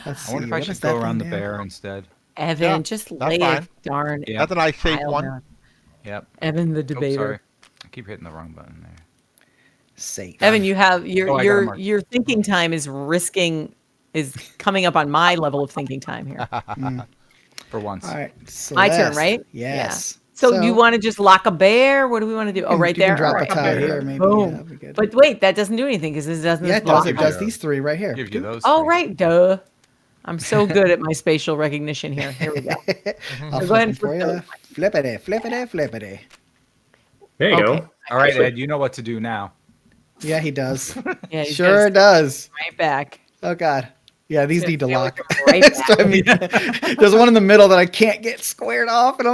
wonder see, if I what should is go that around the thing there? bear instead. Evan, Yeah, just that's lay fine. a darn Yeah. That's a nice shape tile one. down. Yep. Evan, the Oh, debater. sorry. I keep hitting the wrong button there. Safe. Evan, you have Oh, your I got a your mark. your thinking time is coming up on my level of thinking time here. For once. All right. My turn, Celeste. right? Yes. So do you want to just lock a bear? What do we want to do? Oh, right you can there. drop All a right. tile here, maybe. Boom. Yeah, that'd be good. But wait, that doesn't do anything because this doesn't. yeah, it block does. It it. does these three right here. Give you those. Oh, three. right. Duh. I'm so good at my spatial recognition here. Here we go. I'll So flip go ahead them and for flip you. those. Flippity, flippity, flippity. there you Okay. go. All right, Ed. You know what to do now. Yeah, he does. Yeah, he's Sure got does. right back. Oh God. Yeah, these need to There we lock. go, right It's back. driving me- There's one in the middle that I can't get squared off, and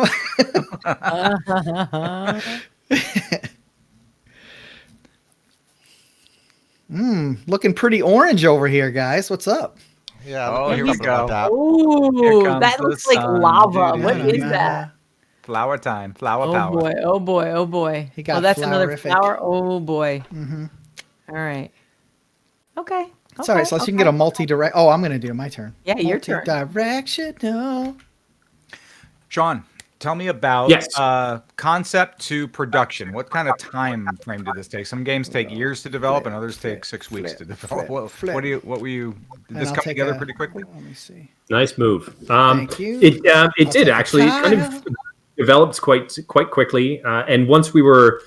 I'm looking pretty orange over here, guys. What's up? Yeah. Oh, look here at we something go. like that. Ooh, comes that the looks like sun. lava. Dude, What dude, is dude. that? Flower time. Flower Oh power. boy, oh boy, oh boy. He got Oh, that's another flowerific. flower. Oh boy. All right. Okay. Sorry, okay, so you can okay. get a multi-direct. Oh, I'm gonna do my turn. Yeah, your turn. Multi-directional. Sean, tell me about Yes. concept to production. What kind of time frame did this take? Some games take years to develop, and others take 6 weeks to develop. flip. What were you? Did And this I'll come take together a- pretty quickly? Let me see. Nice move. Thank you. It I'll did take a actually. It kind tile. of developed quite quickly. And once we were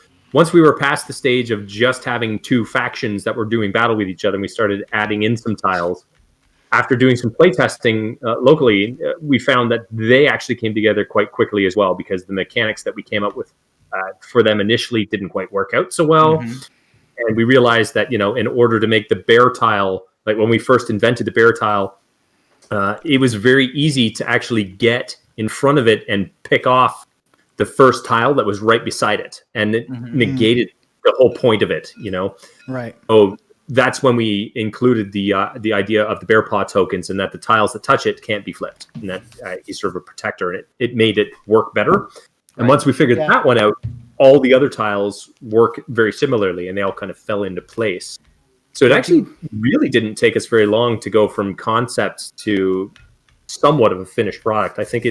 past the stage of just having two factions that were doing battle with each other, and we started adding in some tiles. after doing some playtesting locally, we found that they actually came together quite quickly as well, because the mechanics that we came up with for them initially didn't quite work out so well. And we realized that, in order to make the bear tile, like when we first invented the bear tile, it was very easy to actually get in front of it and pick off the first tile that was right beside it. And it negated the whole point of it, Right. So that's when we included the idea of the bear paw tokens, and that the tiles that touch it can't be flipped, and that he's sort of a protector, and it made it work better. And once we figured that one out, all the other tiles work very similarly, and they all kind of fell into place. So it actually really didn't take us very long to go from concepts to somewhat of a finished product. I think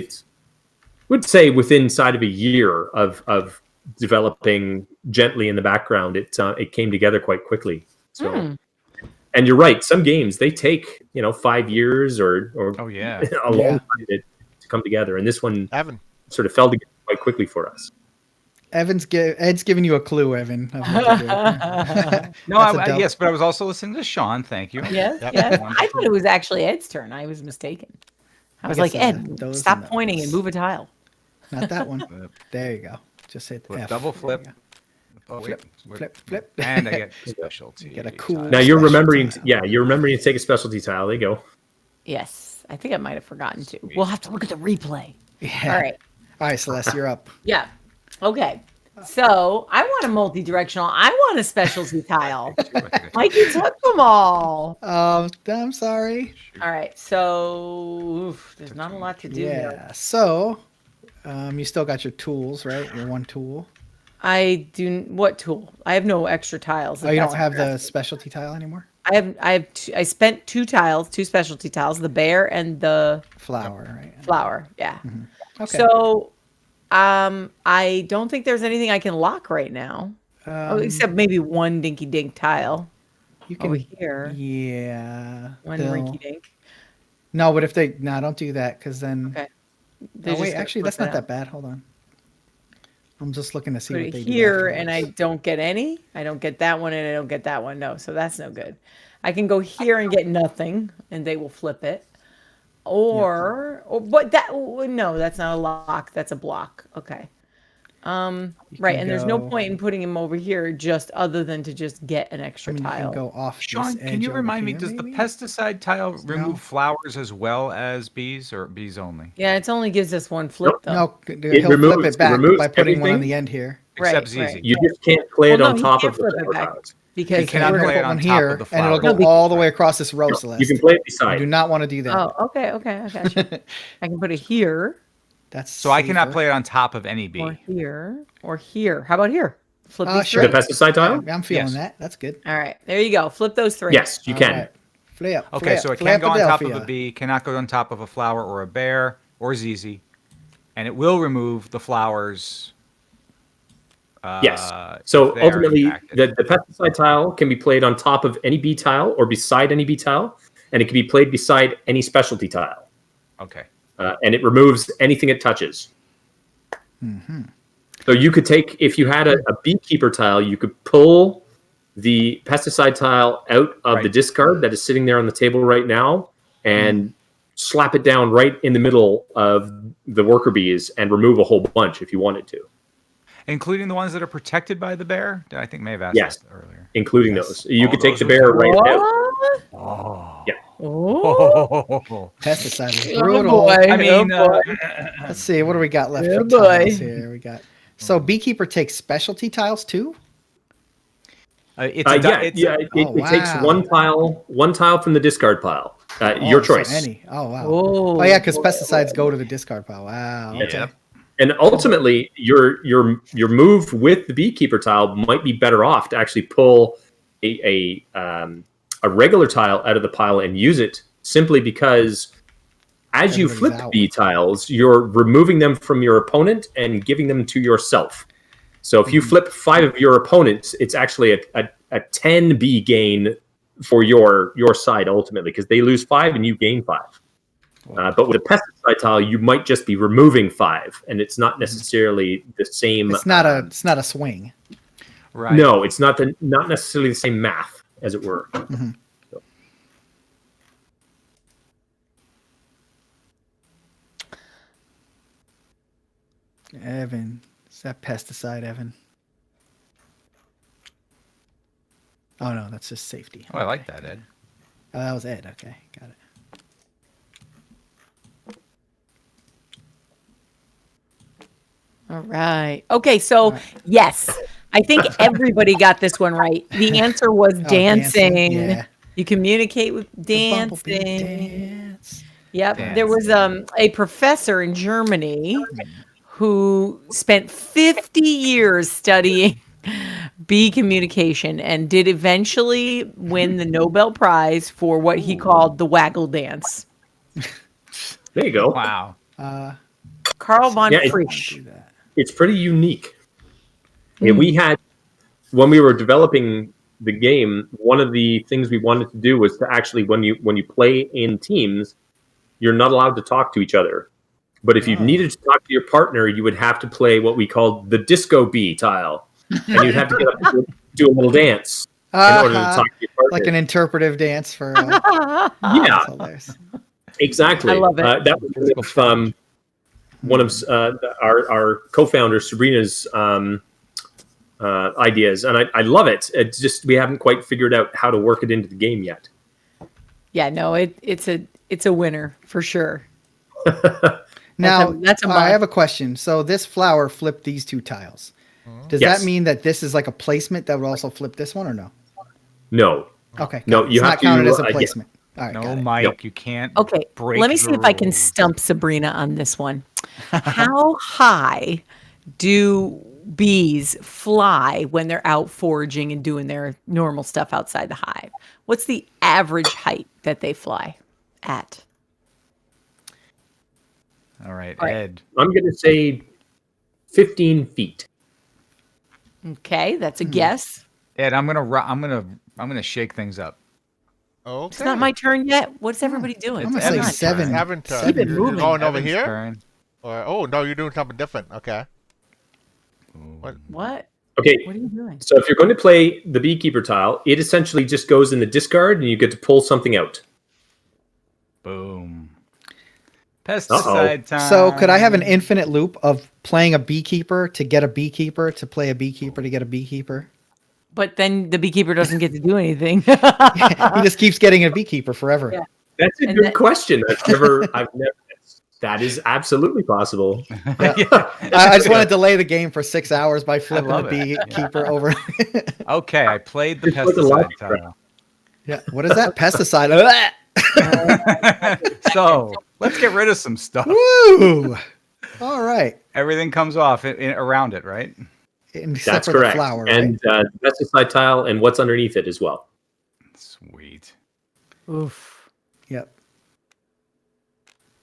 would say within inside of a year of developing gently in the background, it came together quite quickly. So, and you're right. Some games they take 5 years or a long time to come together, and this one sort of fell together quite quickly for us. Ed's giving you a clue, Evan. Of what to do. Yes, but I was also listening to Sean. Thank you. Yes. I thought it was actually Ed's turn. I was mistaken. I was like, Ed, stop pointing and move a tile. Not that one. There you go. Just hit Flip, F. double flip. Oh, Flip. And I get specialty. Get a cool. Now you're remembering. You're remembering to take a specialty tile. There you go. Yes, I think I might have forgotten to. We'll have to look at the replay. Yeah. All right, Celeste, you're up. Yeah. Okay. So I want a multi-directional. I want a specialty tile. Mikey took them all. I'm sorry. All right. So there's not a lot to do here. Yeah. So you still got your tools, right? Your one tool. I do. What tool? I have no extra tiles. Oh, you don't have the specialty tile anymore? I spent 2 tiles, 2 specialty tiles, the bear and the flower, right? Flower. Yeah. Mm-hmm. Okay. So I don't think there's anything I can lock right now. Except maybe one dinky dink tile. You can over here. Yeah. One rinky dink. No, but if don't do that, because then. Okay. Oh, wait, actually, that's not that bad. Hold on. I'm just looking to see what they do here, and I don't get any. I don't get that one, and I don't get that one. No, so that's no good. I can go here and get nothing, and they will flip it. But that's not a lock. That's a block. Okay. Right, and there's no point in putting him over here just other than to just get an extra tile. You can go off. Sean, can you remind me? Does the pesticide tile remove flowers as well as bees, or bees only? Yeah, it only gives us one flip though. No, he'll flip it back by putting one on the end here. Except ZZ. You just can't play it on top of the flower tiles. Because you cannot play it on here, and it'll go all the way across this row, Celeste. You can play it beside. You do not want to do that. Oh, okay, I got you. I can put it here. That's so safer. I cannot play it on top of any bee. Or here. How about here? Flip these sure. The pesticide tile? I'm feeling that. That's good. All right, there you go. Flip those 3. Yes, you can. Right. Flip. Okay, so it can go on top of a bee, cannot go on top of a flower or a bear or ZZ, and it will remove the flowers. Yes. So ultimately, the pesticide tile can be played on top of any bee tile or beside any bee tile, and it can be played beside any specialty tile. Okay. And it removes anything it touches. Mm-hmm. So you could take, if you had a beekeeper tile, you could pull the pesticide tile out of the discard that is sitting there on the table right now and slap it down right in the middle of the worker bees and remove a whole bunch if you wanted to. Including the ones that are protected by the bear? I think may have asked that earlier. Including those. You could take the bear right out. Oh. Yeah. Oh. Pesticide is brutal. I mean, let's see. What do we got left for tiles here? We got. So Beekeeper takes specialty tiles too? It takes one tile from the discard pile. Your choice. So any. Oh wow. Oh yeah, because pesticides go to the discard pile. Wow. Okay. Yep. And ultimately, your move with the Beekeeper tile might be better off to actually pull a regular tile out of the pile and use it, simply because as you flip the bee tiles, you're removing them from your opponent and giving them to yourself. So if you flip 5 of your opponents, it's actually a 10 bee gain for your side ultimately, because they lose 5 and you gain 5. But with a pesticide tile, you might just be removing 5, and it's not necessarily the same. It's not a swing, right? No, it's not necessarily the same math, as it were. Mm-hmm. that pesticide, Evan? Oh no, that's just safety. Oh, I like that, Ed. Oh, that was Ed. Okay, got it. All right. Okay, so yes, I think everybody got this one right. The answer was dancing. Yeah. You communicate with The bumblebee dancing. dance. Yep. There was a professor in Germany who spent 50 years studying bee communication and did eventually win the Nobel Prize for what he called the waggle dance. There you go. Wow. Karl von Yeah, Frisch. It's pretty unique. Yeah, we had, when we were developing the game, one of the things we wanted to do was to actually, when you play in teams, you're not allowed to talk to each other. But if you needed to talk to your partner, you would have to play what we called the disco bee tile. And you'd have to get up and do a little dance in order to talk to your partner. Like an interpretive dance for. Yeah, That's hilarious. exactly. I love it. That was one of our co-founders, Sabrina's ideas, and I love it. It's just we haven't quite figured out how to work it into the game yet. Yeah, no, it's a winner for sure. Now, that's a I have a question. So this flower flipped these two tiles. Does Yes. that mean that this is like a placement that would also flip this one, or no? No. Okay. No, got it. you It's have not counted to, as a yeah. placement. All right. No, got it. Mike, Yep. you can't. Okay, break let me see the if I can rules. stump Sabrina on this one. How high do bees fly when they're out foraging and doing their normal stuff outside the hive? What's the average height that they fly at? All right, All right. Ed. I'm going to say 15 feet. Okay, that's a guess. Ed, I'm gonna shake things up. Okay. It's not my turn yet. What's everybody doing? I'm gonna It's say Evan's seven. turn. Haven't Keep it you're moving. going over Evan's here? turn. Or no, you're doing something different. Okay. What? What? Okay, What are you doing? so if you're going to play the Beekeeper tile, it essentially just goes in the discard and you get to pull something out. Boom. Pesticide time. So could I have an infinite loop of playing a beekeeper to get a beekeeper to play a beekeeper to get a beekeeper? But then the beekeeper doesn't get to do anything. He just keeps getting a beekeeper forever. Yeah. That's a And good that- question. That is absolutely possible. I just want to delay the game for 6 hours by flipping the love it. beekeeper over. Okay, I played the It's like a pesticide logic tile. Yeah. What is that? Pesticide. So let's get rid of some stuff. Woo! All right. Everything comes off around it, right? Except That's for correct. the flower, And the pesticide tile and what's underneath it as well. Sweet. Oof. Yep.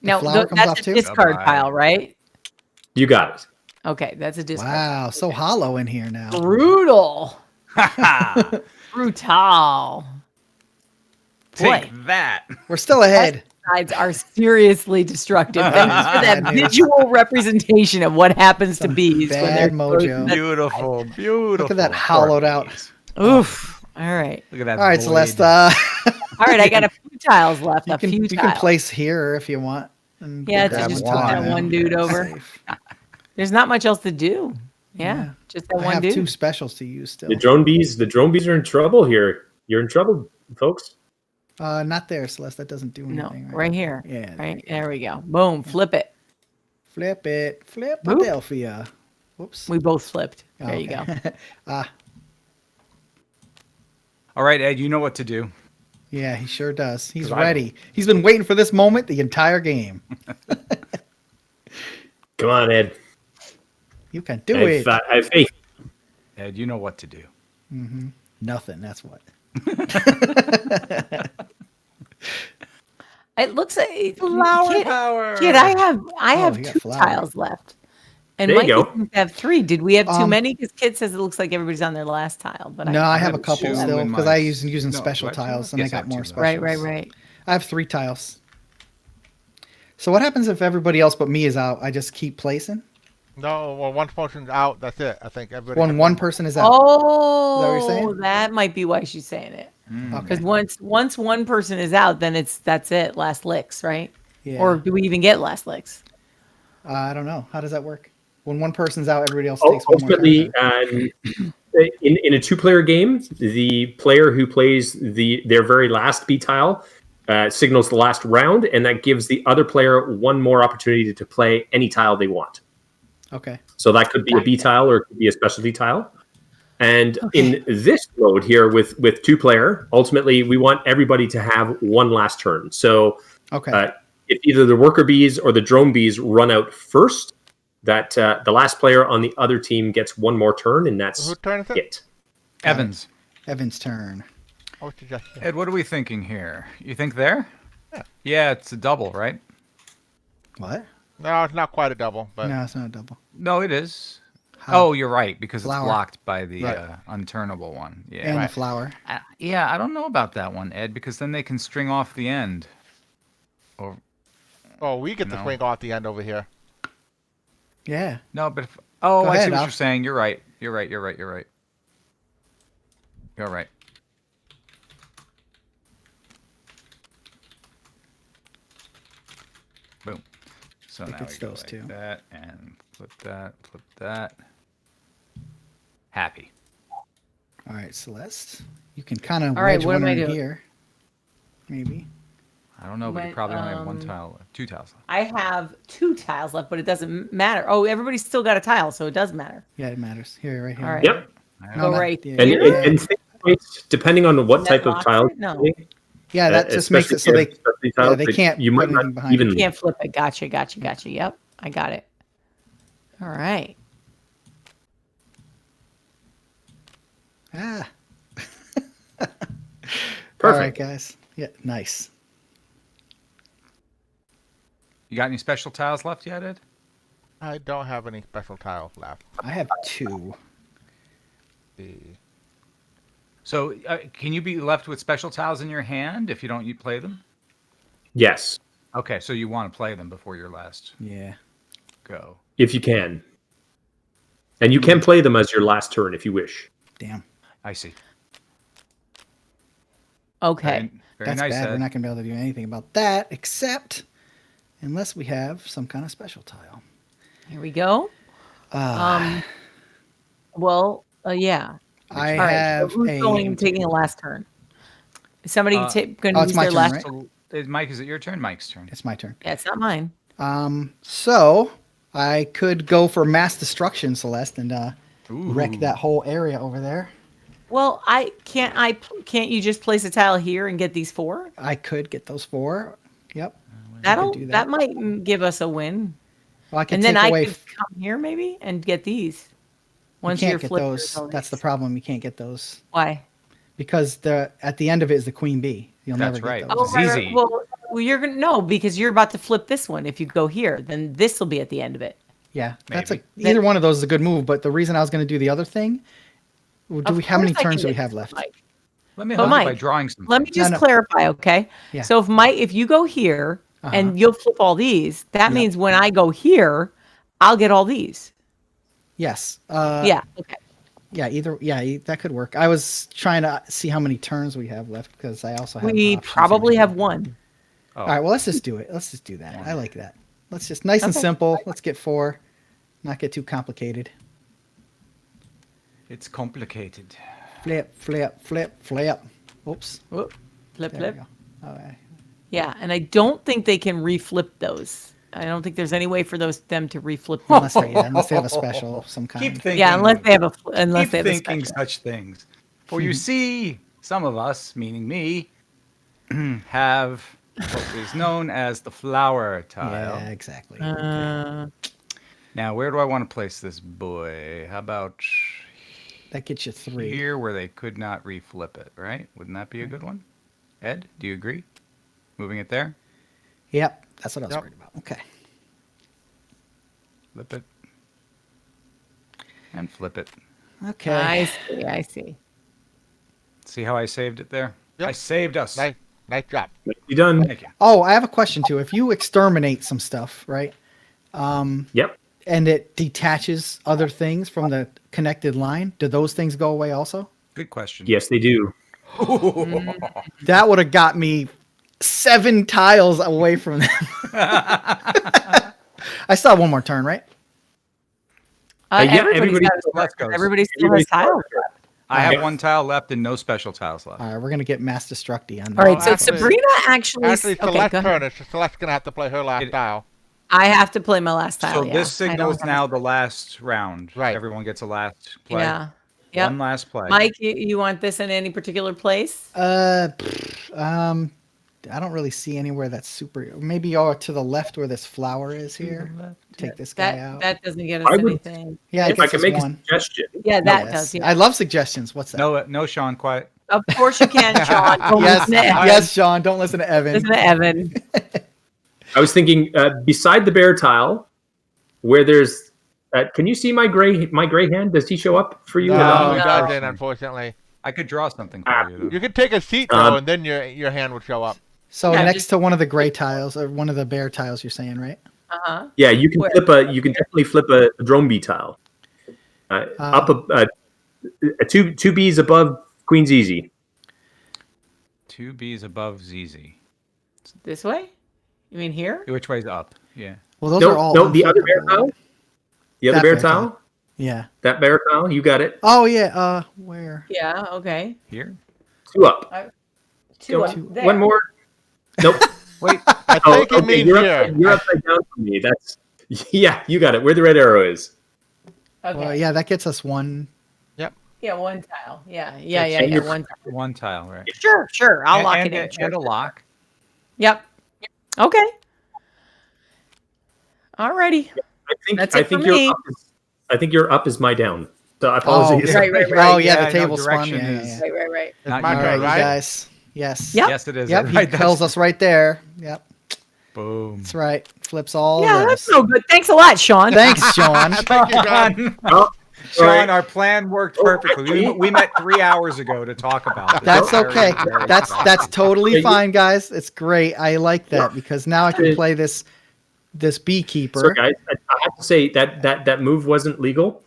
Now, flower comes off that's a too? discard Bye-bye. pile, right? You got it. Okay, that's a discard. Wow, so hollow in here now. Brutal. Brutal. Take Boy. that. We're still ahead. Pesticides are seriously destructive. Thanks for that Bad news. visual representation of what happens to bees when they're Bad mojo. Beautiful, beautiful. Look at that hollowed out. Oof. All right. Look at that. All right, void. Celeste. All right, I got a few tiles left. You a can few you tiles. can place here if you want. And Yeah, it's grab just one put that tile. one dude over. Safe. There's not much else to do. Yeah, Yeah. just that I one have dude. 2 specials to use still. The drone bees are in trouble here. You're in trouble, folks. Not there, Celeste. That doesn't do No, anything. right here. Yeah. Right there we go. Boom. Flip it. Flip it. Flip Boop. Philadelphia. Whoops. We both flipped. Oh, There you go. go. All right, Ed, you know what to do. Yeah, he sure does. He's 'Cause I ready. He's been waiting for this moment the entire game. Come on, Ed. You can do it. I have faith. Ed, you know what to do. Nothing. That's what. It looks like Flower power. Kid, I have you got 2 flower. tiles left. And There you Mike go. seems to have 3. Did we have too Um, many? Because Kid says it looks like everybody's on their last tile. But No, I have a have couple 2 still in because my- I using No, special do I have 2? tiles and I Yes, I got have more 2 specials. left. right. I have 3 tiles. So what happens if everybody else but me is out? I just keep placing. No, well, one person's out. That's it. I think everybody. When one person is out. Oh, what you're saying? that might be why she's saying it. Okay. Because once one person is out, then that's it. Last licks, right? Yeah. Or do we even get last licks? I don't know. How does that work? When one person's out, everybody else takes one more Ultimately, turn. in a 2-player game, the player who plays their very last B tile signals the last round, and that gives the other player one more opportunity to play any tile they want. Okay. So that could be a B tile or it could be a specialty tile. And in this mode here with 2-player, ultimately we want everybody to have one last turn. So if either the worker bees or the drone bees run out first, that the last player on the other team gets one more turn, and that's Whose turn is it? it. Evans. Evan's turn. Oh, just Ed, what are we thinking here? You think there? Yeah, it's a double, right? What? no, it's not quite a double, but No, it's not a double. No, it is. How? Oh, you're right, because Flower. it's blocked by the Right. unturnable one. Yeah. And the flower. Yeah, I don't know about that one, Ed, because then they can string off the end. Or we get the No. swing off the end over here. Yeah. no, but if, Go I ahead, see what Al. you're saying. You're right. You're right. You're right. Boom. So think now it's we go those like two. that and flip that. Happy. All right, Celeste. You can kind of All right, wedge what one am I in doing? here. Maybe. I don't know, but you Went, probably only have one tile left. 2 tiles left. I have 2 tiles left, but it doesn't matter. Oh, everybody's still got a tile, so it does matter. Yeah, it matters. Here, right here. All right. Yep. Go not- right yeah, And, yeah, and, yeah. and think points, depending on what That type of locks tile. it? No. you're doing, Yeah, that just makes it so especially they if it's specialty tiles, they that can't You put might not anything behind it. even. Can't flip it. Gotcha. Yep, I got it. All right. Ah. Perfect. All right, guys. Yeah, nice. You got any special tiles left yet, Ed? I don't have any special tiles left. I have 2. So can you be left with special tiles in your hand if you don't play them? Yes, Okay, so you want to play them before your last Yeah. go. if you can. And you can play them as your last turn if you wish. Damn. I see. Okay. Very That's nice, bad. Ed. We're not going to be able to do anything about that except unless we have some kind of special tile. Here we go. Well, yeah. I All right. have So who's a going and taking a last turn? Is somebody going to it's use my their turn, last? right? So, Mike, is it your turn? Mike's turn. It's my turn. Yeah, it's not mine. So I could go for mass destruction, Celeste, and wreck Ooh. that whole area over there. Well, can't you just place a tile here and get these 4? I could get those 4. Yep. I could do That might give us a win. Well, I could And take then I away. could come here maybe and get these. You Once can't you're get flipped, those. there's all That's the these. problem. You can't get those Why? because at the end of it is the queen bee. You'll That's never right. get those. Oh, Zizi. Well, you're gonna no because you're about to flip this one. If you go here, then this will be at the end of it. Yeah, that's Maybe. either one of those is a good move. But the reason I was going to do the other thing, how many Of course I turns can do we get have this, left? Mike. Let me But help you by Mike, drawing some. Let me things. just no. clarify, okay? Yeah. So if you go here and you'll flip all these, that Yep. means when I go here, I'll get all these. Yes. Yeah. Okay. Yeah. That could work. I was trying to see how many turns we have left because I also have. We options probably here. have one. Oh. All right. Well, let's just do it. Let's just do that. I like that. Let's just nice and Okay. simple. Let's get 4. Not get too complicated. It's complicated. Flip, flip, flip, flip. Oops. Whoop. Flip, There we flip. go. All right. Yeah, and I don't think they can reflip those. I don't think there's any way for them to reflip them. Unless they have a special of some kind. Keep thinking. Yeah, unless they have a Keep they have a thinking special. such things. For you see, some of us, meaning me, have what is known as the flower tile. Yeah, exactly. Now, where do I want to place this boy? How about That gets you 3. here where they could not reflip it, right? Wouldn't that be a good one? Ed, do you agree? Moving it there? Yep, that's what I was Yep. worried about. Okay. Flip it. And flip it. Okay. I see. See how I saved it there? Yep. I saved us. Nice job. You done? Thank you. Oh, I have a question too. If you exterminate some stuff, right? Yep. And it detaches other things from the connected line, do those things go away also? Good question. Yes, they do. That would have got me 7 tiles away from them. I still have one more turn, right? Yeah, Everybody's got a let's start. go. Everybody still has Everybody's tiles. I have Yeah. one tile left and no special tiles left. All right, we're gonna get Mass Destructy on. All right, that. so actually- Sabrina actually. Actually, Okay, Celeste's go ahead. turn. Celeste's gonna have to play her last tile. I have to play my last tile. So yeah. this I don't signals have now a- the last round. Right. Everyone gets a last play. Yeah. Yep. One last play. Mike, you want this in any particular place? I don't really see anywhere that's super. Maybe to the left where this flower is here. Take this guy out. That doesn't get us I would- anything. Yeah, it If I gets can us make a one. suggestion, Yeah, that Yes. does. Yeah. I love suggestions. What's that? No, Sean, quiet. Of course you can, Sean. Don't Yes, listen to Evan. yes, Sean. Don't listen to Evan. Listen to Evan. I was thinking beside the bear tile, where there's. Can you see my gray hand? Does he show up for you? or No, not? he No. doesn't, unfortunately. I could draw something for you. Though. You can take a seat though, and then your hand will show up. So Yeah, next just- to one of the gray tiles or one of the bear tiles, you're saying, right? Yeah, you can Where? You can definitely flip a drone bee tile. Up two bees above Queen's Easy. 2 B's above ZZ. This way? You mean here? Which way's up? Yeah. Well, those are all. No, the other bear unflippable. tile. The other That bear bear tile. tile. Yeah. That bear tile. You got it. Oh yeah. Where? Yeah. Okay. Here? 2 up. Two Go up on. there. One more. Nope. Wait. I think it means you're here. you're upside down for me. That's yeah. You got it. Where the red arrow is. Okay. Well, yeah, that gets us one. Yeah, one tile. Yeah. And you're- One tile. One tile, right? Sure. I'll lock and, it in. and, Sure. and a lock. Yep. Okay. Alrighty. That's it for me. I think your up is my down. So apologies. Right. Oh yeah, Yeah, the no, table spun. direction Yeah, is- yeah. Right. It's Not my All your right, turn, you right? guys. Yes. Yep. Yes, it is. Yep. He Right, tells us right there. Yep. Boom. That's right. Flips all. Yeah, of that's this. so good. Thanks a lot, Sean. Thanks, Sean. Thank you, John. Oh, Sean, sorry. our plan worked perfectly. We met 3 hours ago to talk about this. That's Very, okay. very That's fast. totally fine, guys. It's great. I like that because now I can play this beekeeper. Sorry, guys. I have to say that move wasn't legal.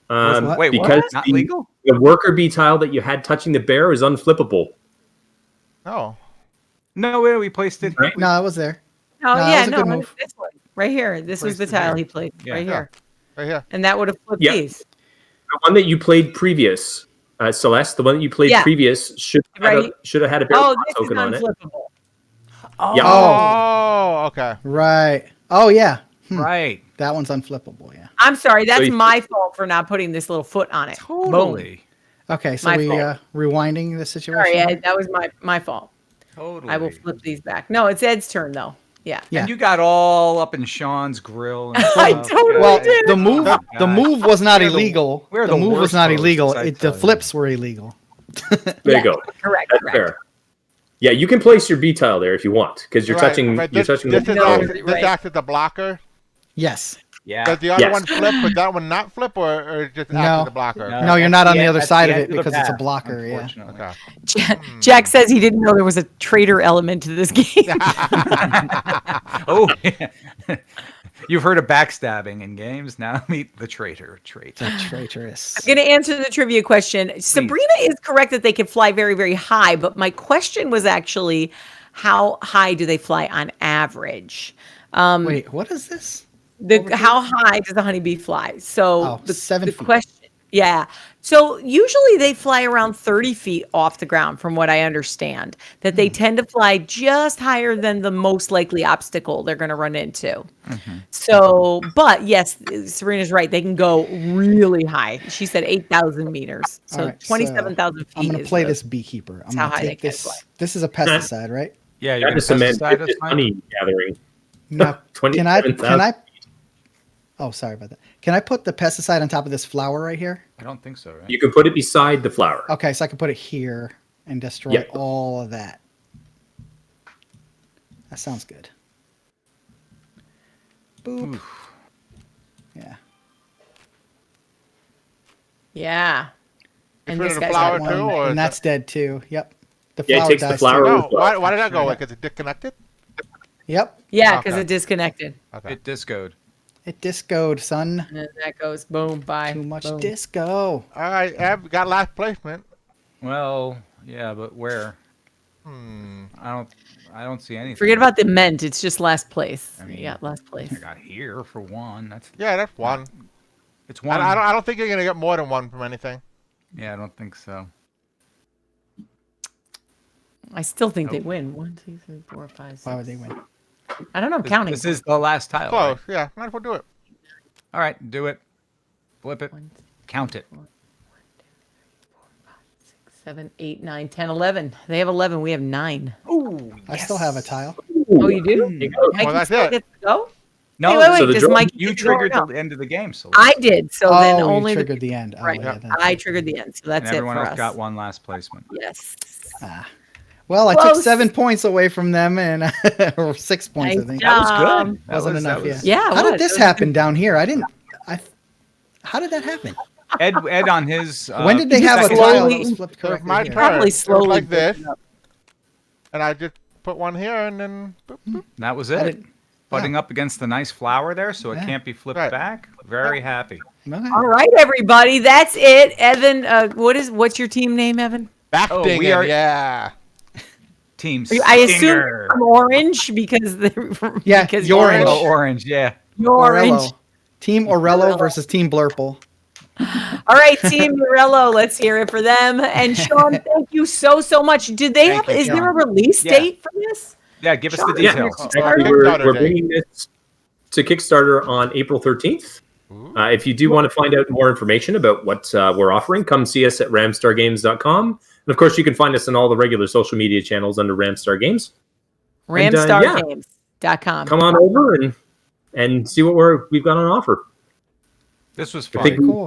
What? Wait, because what? Not the- legal? The worker bee tile that you had touching the bear is unflippable. Oh, No, we placed it. Right. No, it was there. Oh No, that yeah, was a good move. this one right here. This was the Placed it tile there. he played Yeah. right here, right here. and that would have flipped Yeah. these. The one that you played previous, Celeste, the one that you played Yeah. previous should Right. have had a bear Oh, paw this is token on it. unflippable. Yeah. Oh, okay. Right. Oh yeah. Right. That one's unflippable. Yeah. I'm sorry, that's you- my fault for not putting this little foot on it. Boom. Totally. Okay, so My we fault. rewinding the situation. Sorry, Ed, that was my fault. Totally. I will flip these back. No, it's Ed's turn though. Yeah. Yeah. And you got all up in Sean's grill. And I stuff. totally Well, did. the move was not We're the- illegal. we're The the move was worst not hosts, illegal. I The tell you. flips were illegal. There you go. Correct. That's fair. Yeah, you can place your bee tile there if you want because you're Right, touching. but You're this, touching. this, the is No, acts, right. this acts as a blocker. Yes. Yeah. Does the other Yes. one flip? Would that one not flip, or just act No. as a blocker? No, you're not on the other that's side of end it because it's a path, blocker, yeah. unfortunately. Okay. Jack says he didn't know there was a traitor element to this game. Oh, yeah. You've heard of backstabbing in games. Now meet the traitor trait. Traitorous. I'm going to answer the trivia question. Sabrina is correct that they can fly very, very high, but my question was actually, how high do they fly on average? Wait, what is this? How high does a honeybee fly? So Oh, 7 the feet. question, yeah. So usually they fly around 30 feet off the ground, from what I understand. That they tend to fly just higher than the most likely obstacle they're going to run into. So, but yes, Serena's right. They can go really high. She said 8,000 meters. So All right, 27,000 feet. I'm going to is play the- this beekeeper. I'm how going to high they take can this. fly. This is a pesticide, right? Yeah, you're That gonna is cement. pesticide It's this time? honey gathering. Now, can I? 27,000. Oh, sorry about that. Can I put the pesticide on top of this flower right here? I don't think so, right? You can put it beside the flower. Okay, so I can put it here and destroy Yep. all of that. That sounds good. Boop. Yeah. Yeah. You And put this it in guy's flower got too, one. or and is that's dead too. Yep. The Yeah, it flower takes the dies flower. too. No, as well. why did that go? Like, is it disconnected? Yep. Yeah, because Okay. it disconnected. Okay. It discoed. It discoed, son. And then that goes boom, bye. Too much boom. disco. All right, Ab got last placement. Well, yeah, but where? Hmm. I don't see anything. Forget about the ment. It's just last place. I mean, yeah, last place. I got here for one. That's Yeah, that's one. It's one. I don't think you're gonna get more than one from anything. Yeah, I don't think so. I still think they win. 1, 2, 3, 4, 5, 6. Why would they win? I don't know. I'm counting. This is the last tile. Close. Right? Yeah, might as well do it. All right, do it. Flip it. 1, 2, Count it. 7, 8, 9, 10, 11. They have 11. We have 9. Ooh, I still have a tile. Oh, you do? There you go. Mikey Well, that's still it. gets to go? No, Hey, wait, so the does draw- Mikey you get to go or triggered no? the end of the game. So I did. So then you only triggered the end. Oh, right. yeah, I triggered the end. So that's and it everyone for else us. got one last placement. Yes. Well, I took Close. 7 points away from them, and or 6 points, Nice I think. job. That was good. That Wasn't was- enough. that was- Yeah. Yeah, it How was. did this It was happen down here? How did that happen? Ed on his. When did they have a second- tile that slowly- was flipped So it's correctly? my here? turn. Probably It was slowly like this, picking up. and I just put one here, and then boop, boop. That was I it. didn't- Butting up against the nice flower there, so it Yeah. can't be flipped Right. back. Very happy. Okay. All right, everybody. That's it. Evan, what's your team name, Evan? Oh, we Backdinging, are- yeah. Team I assume Stinger. I'm orange because they're Yeah, because you're orange. Oh, orange. Yeah. You're orange. Orello. Team Orello versus Team Blurple. All right, Team Morello, let's hear it for them. And Sean, thank you so much. Did they Thank have? you, Is there Sean. a release Yeah. date for this? Yeah. Give us the Sean, Yeah, details. actually, Kickstarter we're day. bringing this to Kickstarter on April 13th. If you do want to find out more information about what we're offering, come see us at ramstargames.com. And of course, you can find us on all the regular social media channels under Ramstar Games. And, Ramstargames.com. Come on over and see what we've got on offer. This was I fun. think, Cool.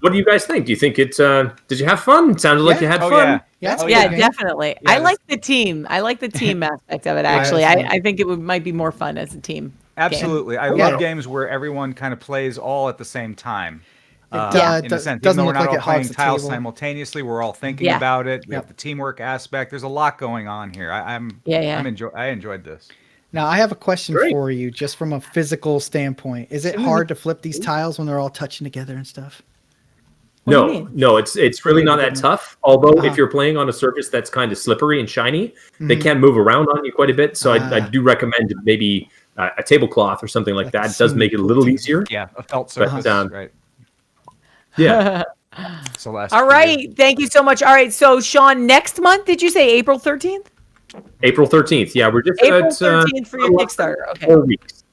what do you guys think? Do you think it? Did you have fun? It sounded like you had Oh fun. yeah. Yeah, it's a Yeah, good game. definitely. Yeah, I this- like the team. I like the team aspect of it. Yeah, Actually, it's fun. I think might be more fun as a team. Absolutely. I Yeah. love games where everyone kind of plays all at the same time. It, Yeah. In a sense, doesn't even though we're look not like all it playing hogs the tiles table. simultaneously, we're all thinking Yeah. about it. We Yep. have the teamwork aspect. There's a lot going on here. I enjoyed this. Now, I have a question Great. for you, just from a physical standpoint. Is it hard to flip these tiles when they're all touching together and stuff? What do you mean? No, it's really not that tough. Although Uh-huh. if you're playing on a surface that's kind of slippery and shiny, they can move around on you quite a bit. So I do recommend maybe a tablecloth or something like that. It does make it a little easier. Yeah, a felt But, surface, right? Yeah. Celeste. All right. Thank you so much. All right. So, Sean, next month, did you say April 13th? April 13th. Yeah, we're just April at 13th for your Kickstarter. Okay. 4 weeks.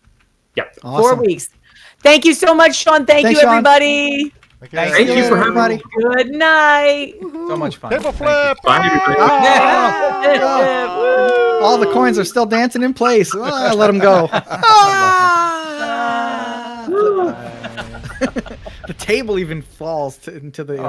Yeah. 4 Awesome. weeks. Thank you so much, Sean. Thank Thanks, you, Sean. everybody. Okay. Thank you for having me. everybody. Good night. So much fun. Table Thank you. flip. Bye, everybody. Oh, all the coins are still dancing in place. Ah, let them go. The table even falls into the abyss.